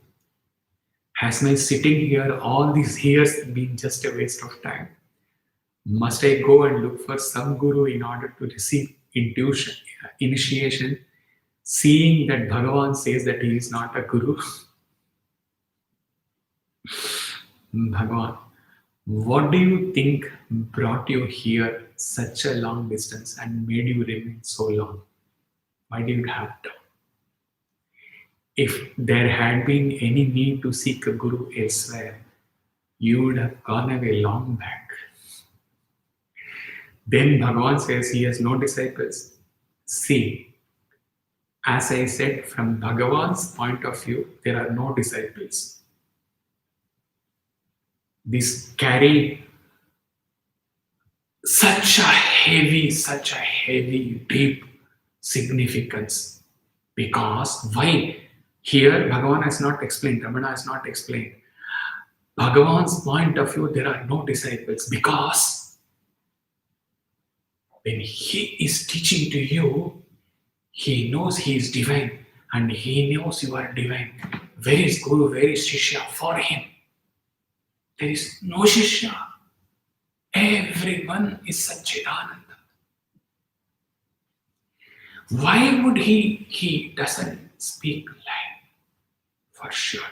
Speaker 1: Has my sitting here all these years been just a waste of time? Must I go and look for some guru in order to receive initiation, seeing that Bhagavan says that he is not a guru? Bhagavan, what do you think brought you here such a long distance and made you remain so long? Why did you have to? If there had been any need to seek a guru elsewhere, you would have gone away long back. Then Bhagavan says he has no disciples. See, as I said, from Bhagavan's point of view, there are no disciples. This carry such a heavy, deep significance. Because why? Here, Bhagavan has not explained, Ramana has not explained. Bhagavan's point of view, there are no disciples because when he is teaching to you, he knows he is divine and he knows you are divine. Where is Guru? Where is Shishya? For him, there is no Shishya. Everyone is Satchidananda. Why would he doesn't speak lie? For sure.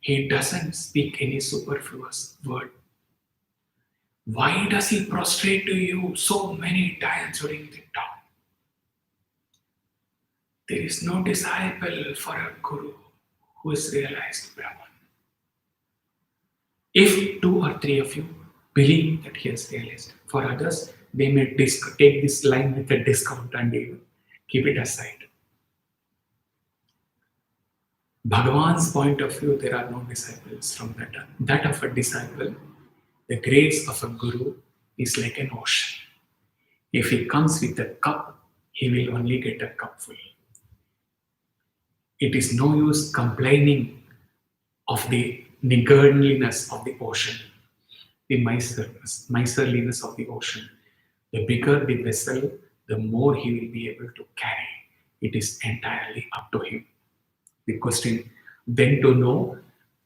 Speaker 1: He doesn't speak any superfluous word. Why does he prostrate to you so many times during the talk? There is no disciple for a guru who is realized Brahman. If 2 or 3 of you believe that he has realized, for others, they may take this line with a discount and they will keep it aside. Bhagavan's point of view, there are no disciples from that of a disciple. The grace of a guru is like an ocean. If he comes with a cup, he will only get a cup full. It is no use complaining of the niggardliness of the ocean, the miserliness of the ocean. The bigger the vessel, the more he will be able to carry. It is entirely up to him. The question then to know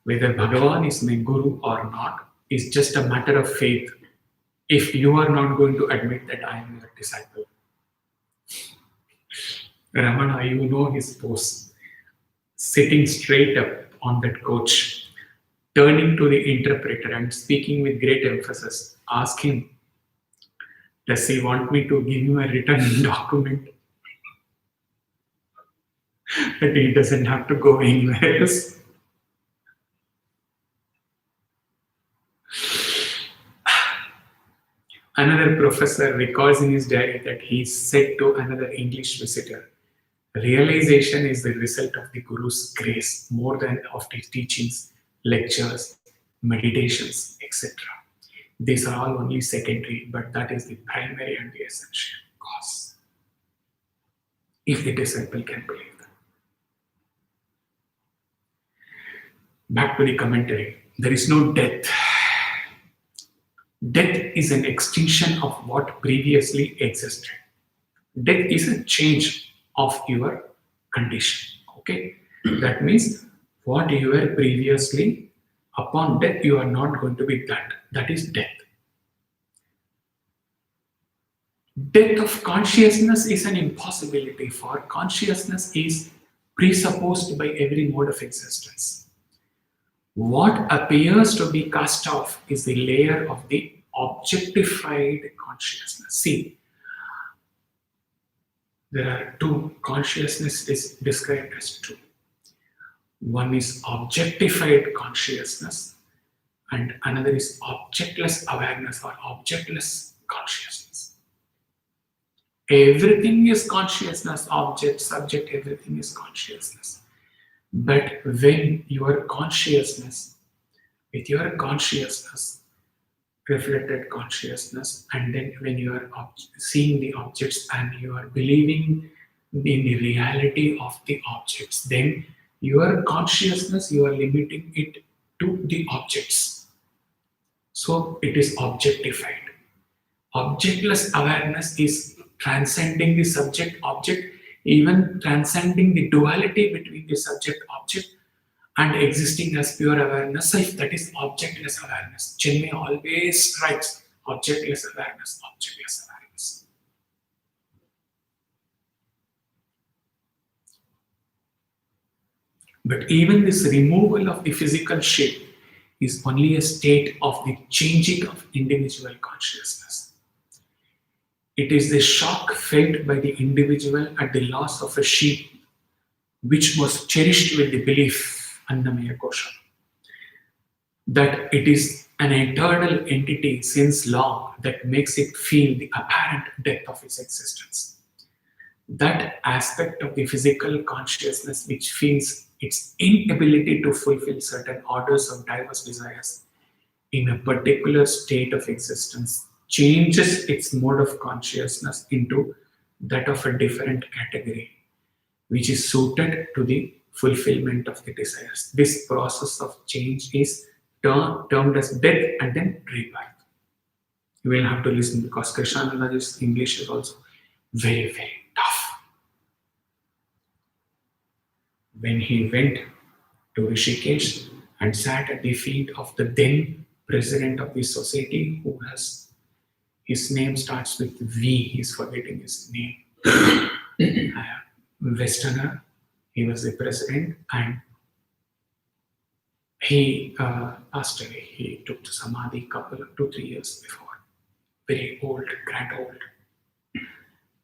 Speaker 1: whether Bhagavan is my guru or not is just a matter of faith. If you are not going to admit that I am your disciple, Ramana, you know his pose, sitting straight up on that coach, turning to the interpreter and speaking with great emphasis. Ask him, does he want me to give him a written document that he doesn't have to go anywhere else? Another professor records in his diary that he said to another English visitor, realization is the result of the Guru's grace more than of his teachings, lectures, meditations, etc. These are all only secondary, but that is the primary and the essential cause. If the disciple can believe that. Back to the commentary. There is no death. Death is an extinction of what previously existed. Death is a change of your condition. Okay? That means what you were previously, upon death, you are not going to be that. That is death. Death of consciousness is an impossibility, for consciousness is presupposed by every mode of existence. What appears to be cast off is the layer of the objectified consciousness. See, there are two. Consciousness is described as two. One is objectified consciousness, and another is objectless awareness or objectless consciousness. Everything is consciousness, object, subject, everything is consciousness. But when your consciousness, with your consciousness, reflected consciousness, and then when you are seeing the objects and you are believing in the reality of the objects, then your consciousness, you are limiting it to the objects. So it is objectified. Objectless awareness is transcending the subject object, even transcending the duality between the subject object and existing as pure awareness self. That is objectless awareness. Chinmay always strikes objectless awareness, objectless awareness. But even this removal of the physical shape is only a state of the changing of individual consciousness. It is the shock felt by the individual at the loss of a sheep which was cherished with the belief, Annamaya Kosha, that it is an eternal entity since long that makes it feel the apparent death of its existence. That aspect of the physical consciousness which feels its inability to fulfill certain orders of diverse desires in a particular state of existence changes its mode of consciousness into that of a different category, which is suited to the fulfillment of the desires. This process of change is termed as death and then rebirth. You will have to listen because Krishnananda's English is also very, very tough. When he went to Rishikesh and sat at the feet of the then president of the society, who has his name starts with V, he's forgetting his name. Westerner, he was the president, and he passed away. He took to Samadhi couple of 2-3 years before. Very old, grand old.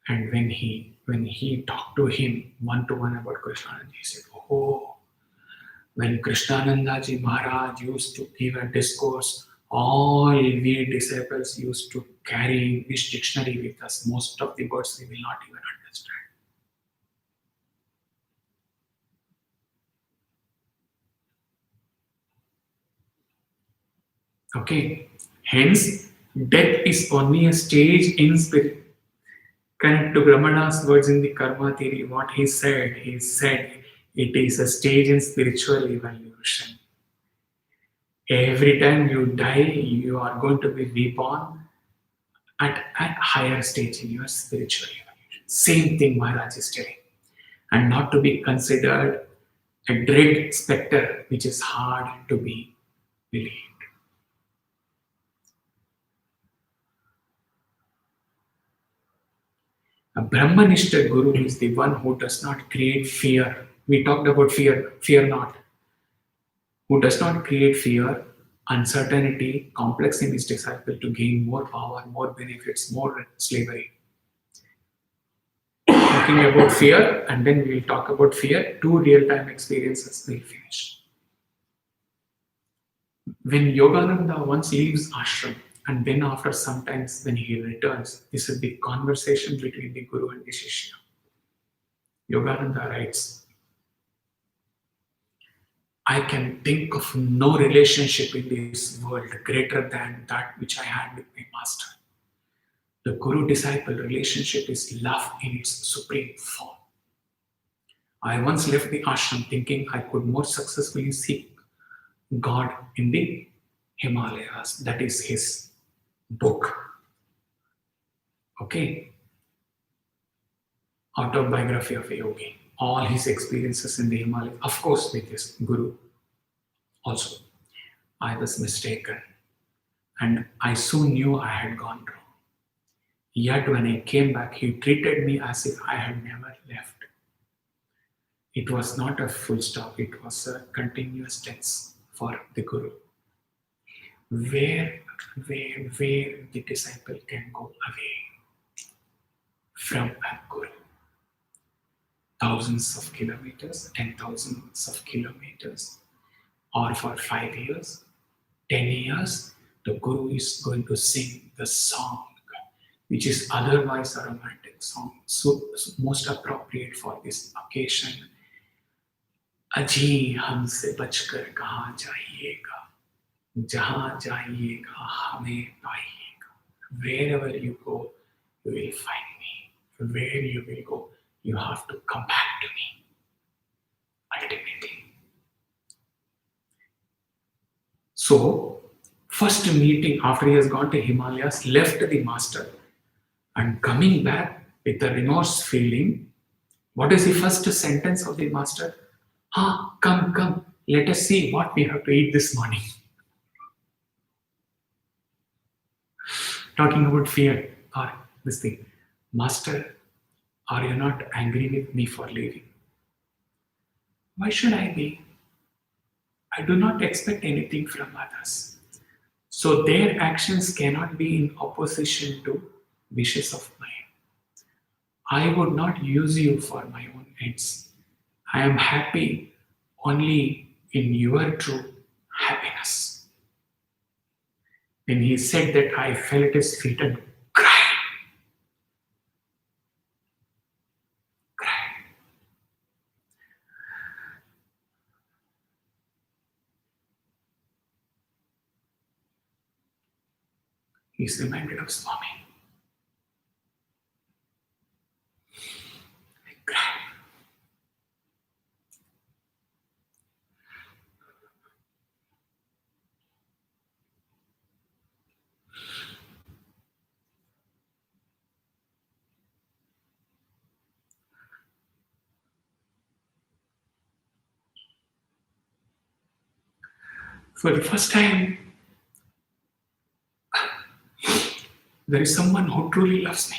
Speaker 1: And when he talked to him one-to-one about Krishnananda, he said, "Oh, when Krishnananda Ji Maharaj used to give a discourse, all we disciples used to carry English dictionary with us. Most of the words we will not even understand." Okay, hence death is only a stage in spirit. Connect to Brahmana's words in the Karma theory, what he said it is a stage in spiritual evolution. Every time you die, you are going to be reborn at a higher stage in your spiritual evolution. Same thing Maharaj is telling. And not to be considered a dread spectre, which is hard to be believed. A Brahmanishta Guru is the one who does not create fear. We talked about fear, fear not. Who does not create fear, uncertainty, complex in his disciple to gain more power, more benefits, more slavery. Talking about fear, and then we will talk about fear. 2 real-time experiences will finish. When Yogananda once leaves ashram, and then after some time when he returns, this is the conversation between the Guru and the Shishya. Yogananda writes, "I can think of no relationship in this world greater than that which I had with my master. The Guru-disciple relationship is love in its supreme form. I once left the ashram thinking I could more successfully seek God in the Himalayas." That is his book. Okay. Autobiography of a Yogi. All his experiences in the Himalayas, of course with his Guru also. I was mistaken and I soon knew I had gone wrong. Yet when I came back, he treated me as if I had never left. It was not a full stop, it was a continuous tense for the Guru. Where the disciple can go away from a Guru. Thousands of kilometers, 10,000s of kilometers, or for 5 years, 10 years, the Guru is going to sing the song, which is otherwise a romantic song, so most appropriate for this occasion. अजी हमसे बचकर कहाँ जाइएगा, जहाँ जाइएगा हमें पाइएगा. Wherever you go, you will find me. Where you will go, you have to come back to me. Ultimately. So, first meeting after he has gone to Himalayas, left the master, and coming back with the remorse feeling, what is the first sentence of the master? Come, let us see what we have to eat this morning. Talking about fear or this thing. Master, are you not angry with me for leaving? Why should I be? I do not expect anything from others. So their actions cannot be in opposition to wishes of mine. I would not use you for my own ends. I am happy only in your true happiness. When he said that, I fell at his feet and cried. He's reminded of Swami. I cried. For the first time, there is someone who truly loves me.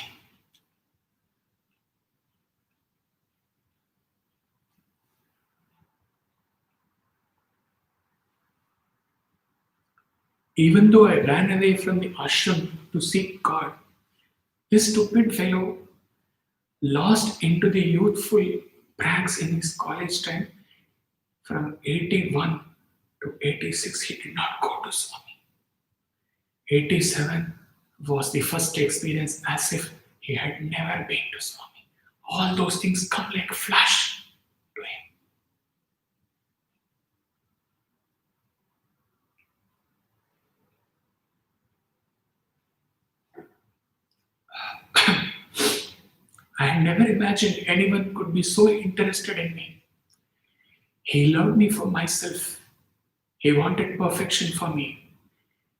Speaker 1: Even though I ran away from the ashram to seek God, this stupid fellow, lost into the youthful pranks in his college time, from 81 to 86, he did not go to Swami. 87 was the first experience as if he had never been to Swami. All those things come like a flash to him. I had never imagined anyone could be so interested in me. He loved me for myself. He wanted perfection for me.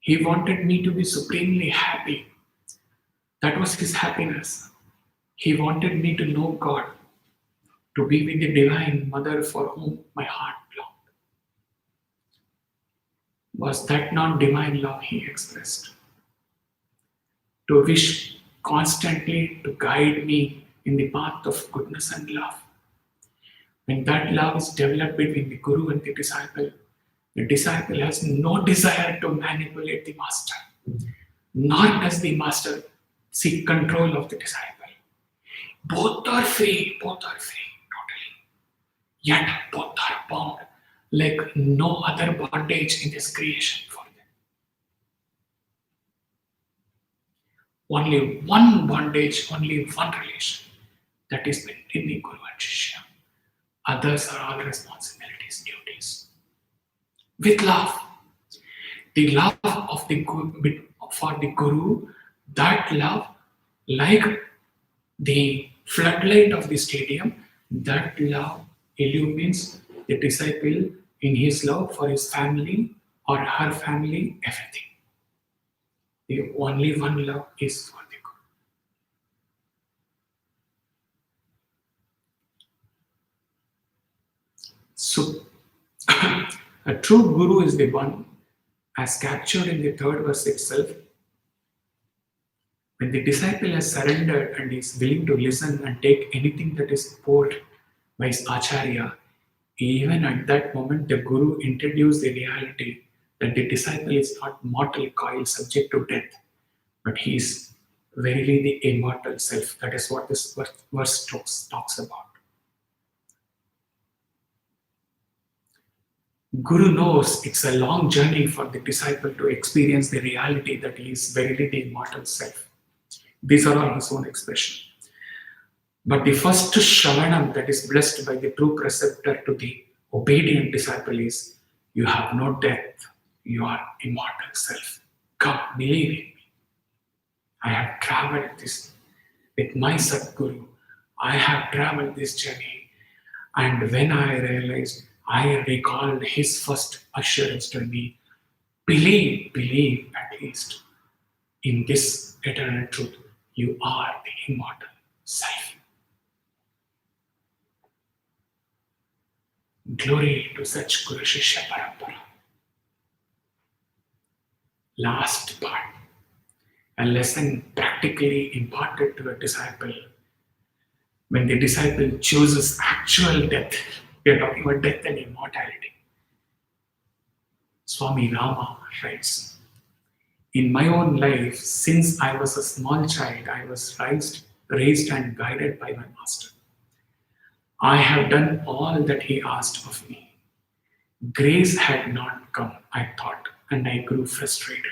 Speaker 1: He wanted me to be supremely happy. That was his happiness. He wanted me to know God, to be with the Divine Mother for whom my heart longed. Was that not divine love he expressed? To wish constantly to guide me in the path of goodness and love. When that love is developed between the Guru and the disciple has no desire to manipulate the master, nor does the master seek control of the disciple. Both are free, totally. Yet both are bound like no other bondage in this creation for them. Only one bondage, only one relation, that is between the Guru and Shishya. Others are all responsibilities, duties. With love. The love of the Guru, for the Guru, that love, like the floodlight of the stadium, that love illumines the disciple in his love for his family or her family, everything. The only one love is for the Guru. So, a true Guru is the one, as captured in the third verse itself, When the disciple has surrendered and is willing to listen and take anything that is poured by his acharya, even at that moment, the Guru introduced the reality that the disciple is not mortal coil subject to death, but he is verily the immortal self. That is what this verse talks about. Guru knows it's a long journey for the disciple to experience the reality that he is verily the immortal self. These are all his own expression. But the first Shravanam that is blessed by the true preceptor to the obedient disciple is, you have no death, you are immortal self. Come, believe in me. I have traveled this with my Sadguru. I have traveled this journey. And when I realized, I recalled his first assurance to me, believe at least in this eternal truth. You are the immortal self. Glory to such Guru Shishya Parampara. Last part, a lesson practically imparted to a disciple. When the disciple chooses actual death, we are talking about death and immortality. Swami Rama writes, in my own life, since I was a small child, I was raised and guided by my master. I have done all that he asked of me. Grace had not come, I thought, and I grew frustrated.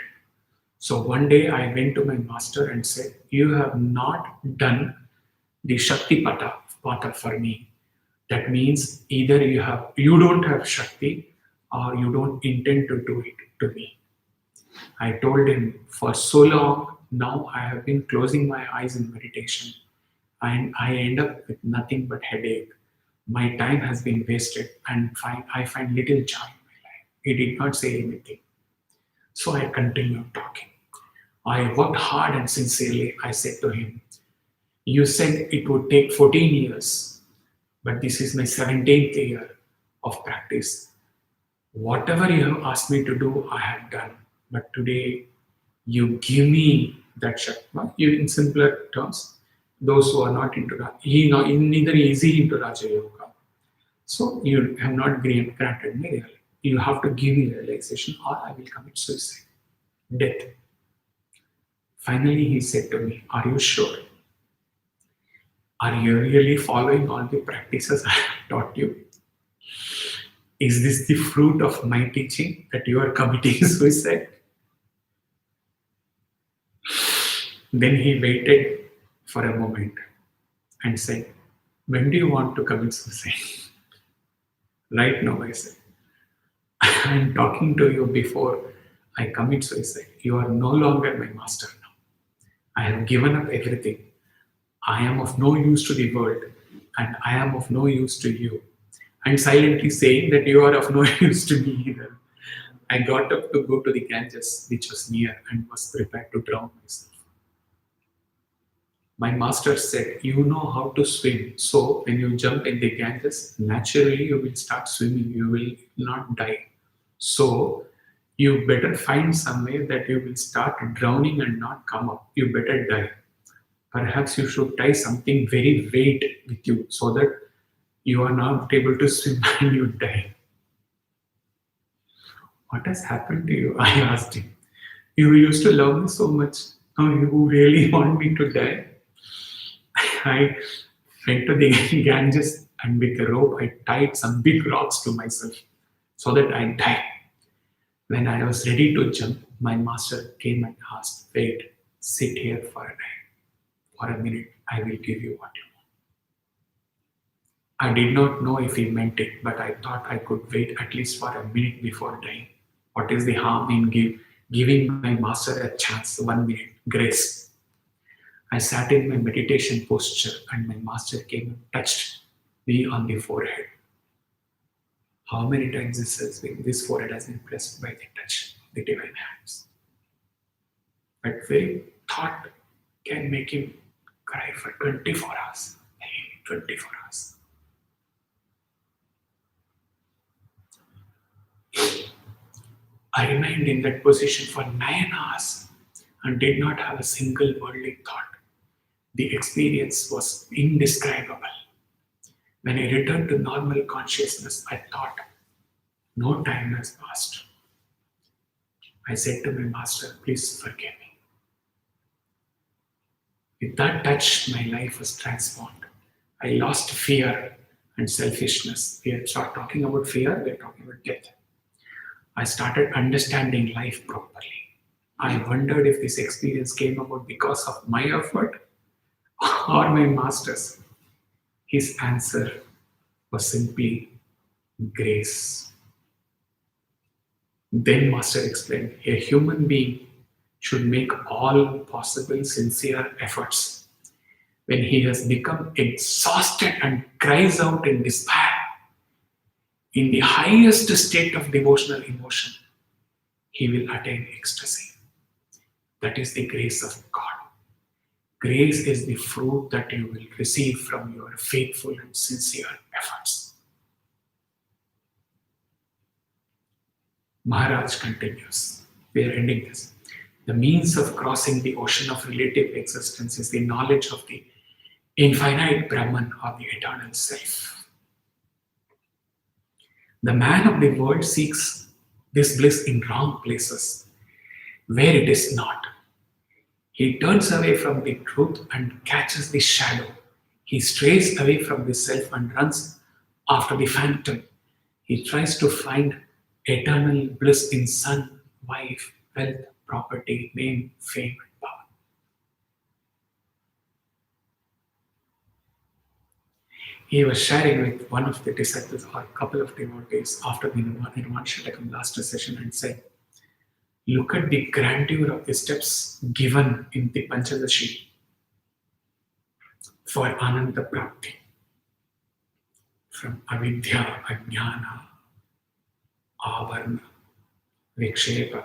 Speaker 1: So one day I went to my master and said, you have not done the Shakti Pata for me. That means either you don't have Shakti or you don't intend to do it to me. I told him, for so long now I have been closing my eyes in meditation and I end up with nothing but headache. My time has been wasted and I find little joy in my life. He did not say anything. So I continued talking. I worked hard and sincerely. I said to him, you said it would take 14 years, but this is my 17th year of practice. Whatever you have asked me to do, I have done. But today, you give me that Shakti. In simpler terms, those who are not into neither is he into Raja Yoga. So you have not granted me realization. You have to give me realization or I will commit suicide. Death. Finally, he said to me, are you sure? Are you really following all the practices I have taught you? Is this the fruit of my teaching that you are committing suicide? Then he waited for a moment and said, when do you want to commit suicide? Right now, I said, I am talking to you before I commit suicide. You are no longer my master now. I have given up everything. I am of no use to the world and I am of no use to you. And silently saying that you are of no use to me either. I got up to go to the Ganges, which was near, and was prepared to drown myself. My master said, you know how to swim, so when you jump in the Ganges, naturally you will start swimming, you will not die. So you better find some way that you will start drowning and not come up. You better die. Perhaps you should tie something very weight with you so that you are not able to swim and you die. What has happened to you? I asked him. You used to love me so much. Now you really want me to die? I went to the Ganges and with a rope I tied some big rocks to myself so that I died. When I was ready to jump, my master came and asked, wait, sit here for a minute. I will give you what you want. I did not know if he meant it, but I thought I could wait at least for a minute before dying. What is the harm in giving my master a chance, 1 minute, grace? I sat in my meditation posture and my master came and touched me on the forehead. How many times this forehead has been blessed by the touch of the divine hands? That very thought can make him cry for 24 hours. 24 hours. I remained in that position for 9 hours and did not have a single worldly thought. The experience was indescribable. When I returned to normal consciousness, I thought, no time has passed. I said to my master, please forgive me. With that touch, my life was transformed. I lost fear and selfishness. We are start talking about fear, we are talking about death. I started understanding life properly. I wondered if this experience came about because of my effort or my master's. His answer was simply grace. Then Master explained, a human being should make all possible sincere efforts. When he has become exhausted and cries out in despair, in the highest state of devotional emotion, he will attain ecstasy. That is the grace of God. Grace is the fruit that you will receive from your faithful and sincere efforts. Maharaj continues. We are ending this. The means of crossing the ocean of relative existence is the knowledge of the infinite Brahman or the eternal self. The man of the world seeks this bliss in wrong places, where it is not. He turns away from the truth and catches the shadow. He strays away from the self and runs after the phantom. He tries to find eternal bliss in son, wife, wealth, property, name, fame, and power. He was sharing with one of the disciples or a couple of devotees after the Nirvana Shatakam last session and said, look at the grandeur of the steps given in the Panchadashi for Ananda Prapti. From Avidya, Ajnana, Avarna, Vikshepa,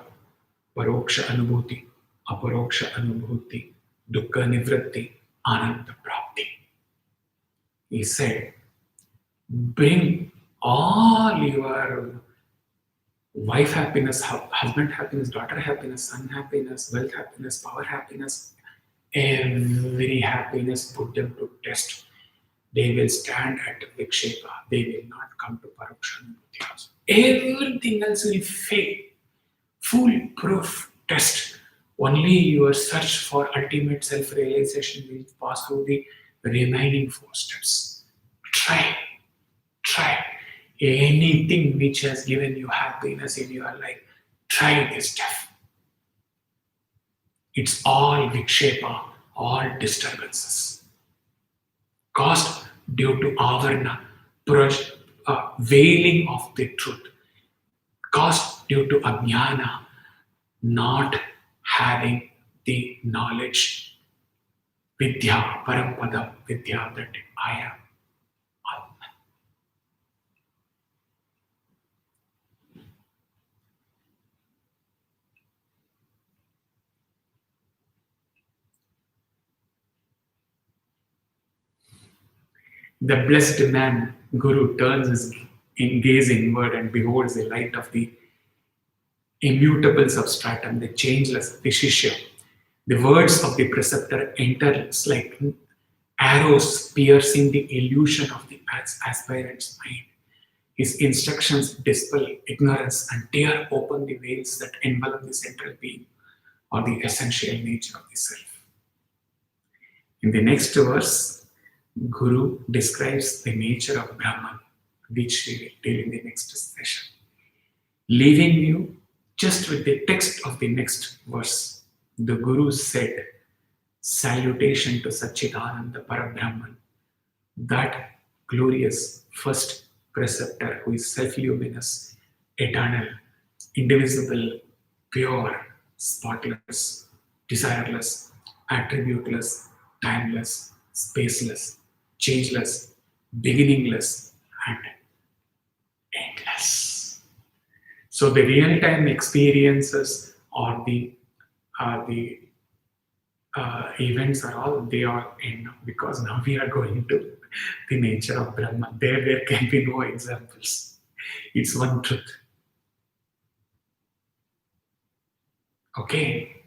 Speaker 1: Paroksha Anubhuti, Aparoksha Anubhuti, Dukkha Nivritti, Ananda Prapti. He said, bring all your wife happiness, husband happiness, daughter happiness, son happiness, wealth happiness, power happiness, every happiness, put them to test. They will stand at Vikshepa. They will not come to Paroksha Anubhuti. Everything else will fail. Foolproof test. Only your search for ultimate self-realization will pass through the remaining 4 steps. Try. Anything which has given you happiness in your life, try this stuff. It's all vikshepa, all disturbances. Caused due to avarna, veiling of the truth. Caused due to ajnana, not having the knowledge, vidya, parampada, vidya, that I am. The blessed man, Guru, turns his gaze inward and beholds the light of the immutable substratum, the changeless, the Shishya. The words of the preceptor enter like arrows piercing the illusion of the aspirant's mind. His instructions dispel ignorance and tear open the veils that envelop the central being or the essential nature of the self. In the next verse, Guru describes the nature of Brahman, which we will deal in the next session. Leaving you just with the text of the next verse, the Guru said, salutation to Satchidananda Parabrahman, that glorious first preceptor who is self-luminous, eternal, indivisible, pure, spotless, desireless, attributeless, timeless, spaceless, changeless, beginningless, and endless. So the real-time experiences or the events are all they are in, because now we are going to the nature of Brahman. There can be no examples. It's one truth. Okay.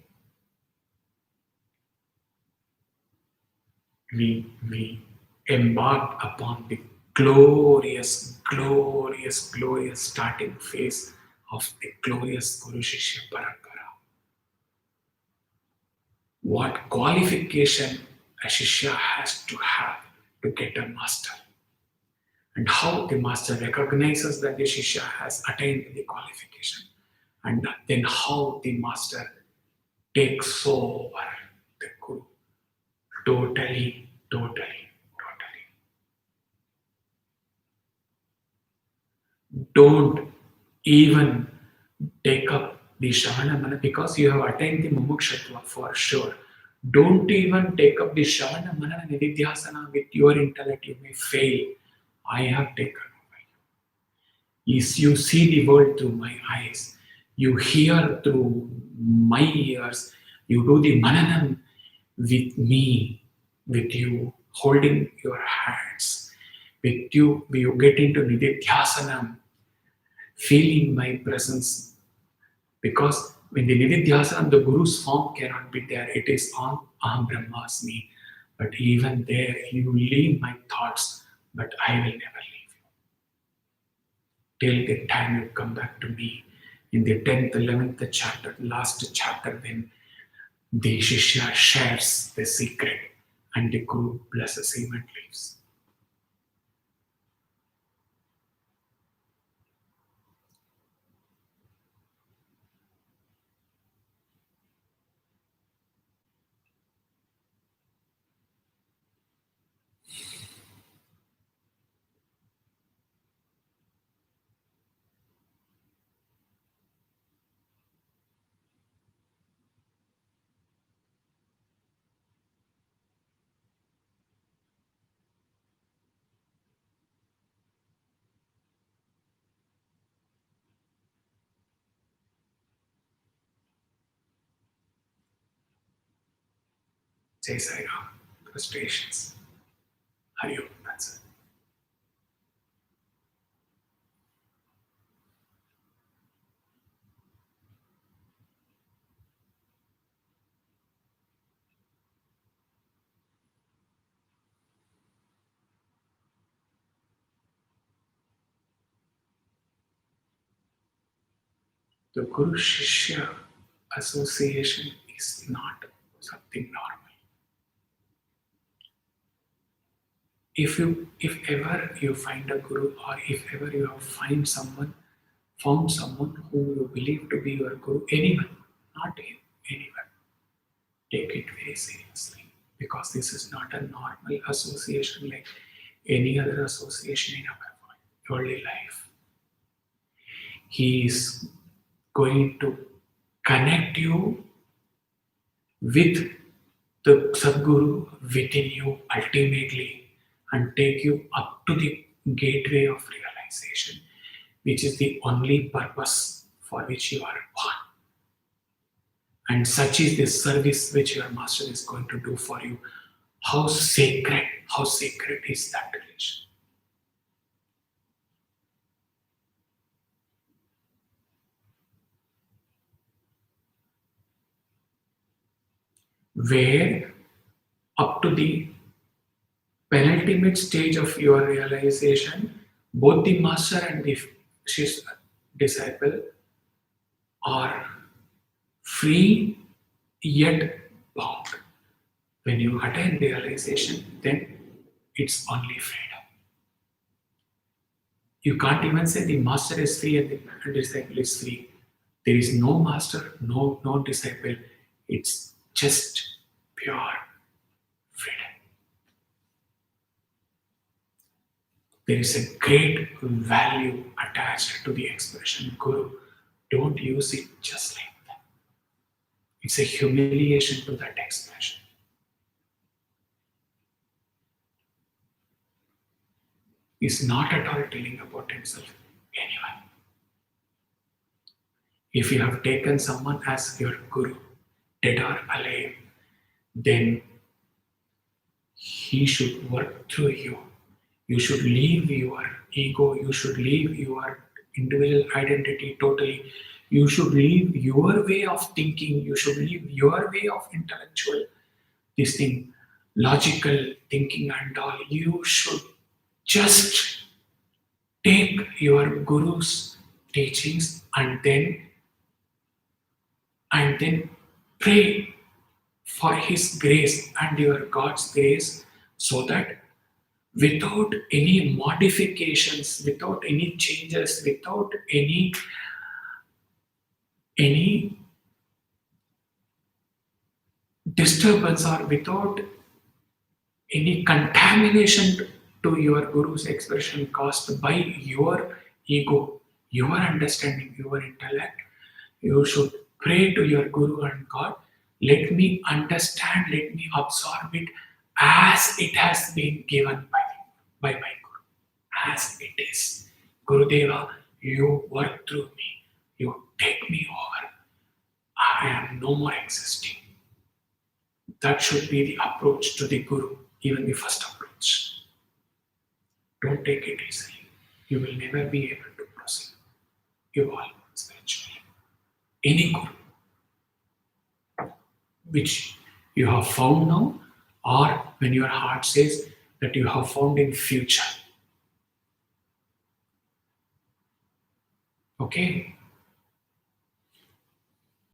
Speaker 1: we embarked upon the glorious, glorious, glorious starting phase of the glorious Guru Shishya Parampara. What qualification a Shishya has to have to get a master, and how the master recognizes that the Shishya has attained the qualification, and then how the master takes over the Guru totally, totally, totally. Don't even take up the Shravana Mana because you have attained the Mumukshatva for sure. Don't even take up the Shravana Mana Nididhyasana with your intellect, you may fail. I have taken over you. Is you see the world through my eyes, you hear through my ears, you do the Mananam with me, with you, holding your hands, with you, you get into Nididhyasanam, feeling my presence. Because when the Nididhyasanam, the Guru's form cannot be there, it is on Aham Brahmasmi. But even there, you leave my thoughts, but I will never leave you. Till the time you come back to me in the 10th, 11th chapter, last chapter, when the Shishya shares the secret and the Guru blesses him and leaves. Jai Sai Ram. Frustrations. Hari Om. That's it. The Guru Shishya association is not something normal. If ever you find a guru, or if ever you have found someone who you believe to be your guru, anyone, not him, anyone, take it very seriously, because this is not a normal association like any other association in our worldly life. He is going to connect you with the Sadguru within you ultimately, and take you up to the gateway of realization, which is the only purpose for which you are born. And such is the service which your master is going to do for you. How sacred is that relation? Where up to the penultimate stage of your realization, both the master and the disciple are free yet bound. When you attain realization, then it's only freedom. You can't even say the master is free and the disciple is free. There is no master, no disciple. It's just pure freedom. There is a great value attached to the expression Guru. Don't use it just like that. It's a humiliation to that expression. He's not at all telling about himself, anyone. If you have taken someone as your Guru, dead or alive, then he should work through you. You should leave your ego, you should leave your individual identity totally. You should leave your way of thinking, you should leave your way of intellectual this thing, logical thinking and all. You should just take your guru's teachings and then pray for his grace and your God's grace, so that without any modifications, without any changes, without any disturbance, or without any contamination to your guru's expression caused by your ego, your understanding, your intellect, you should pray to your guru and God. Let me understand, let me absorb it as it has been given by my guru, as it is. Gurudeva, you work through me, you take me over. I am no more existing. That should be the approach to the guru, even the first approach. Don't take it easily. You will never be able to proceed, evolve spiritually. Any guru which you have found now, or when your heart says that you have found in future. Okay?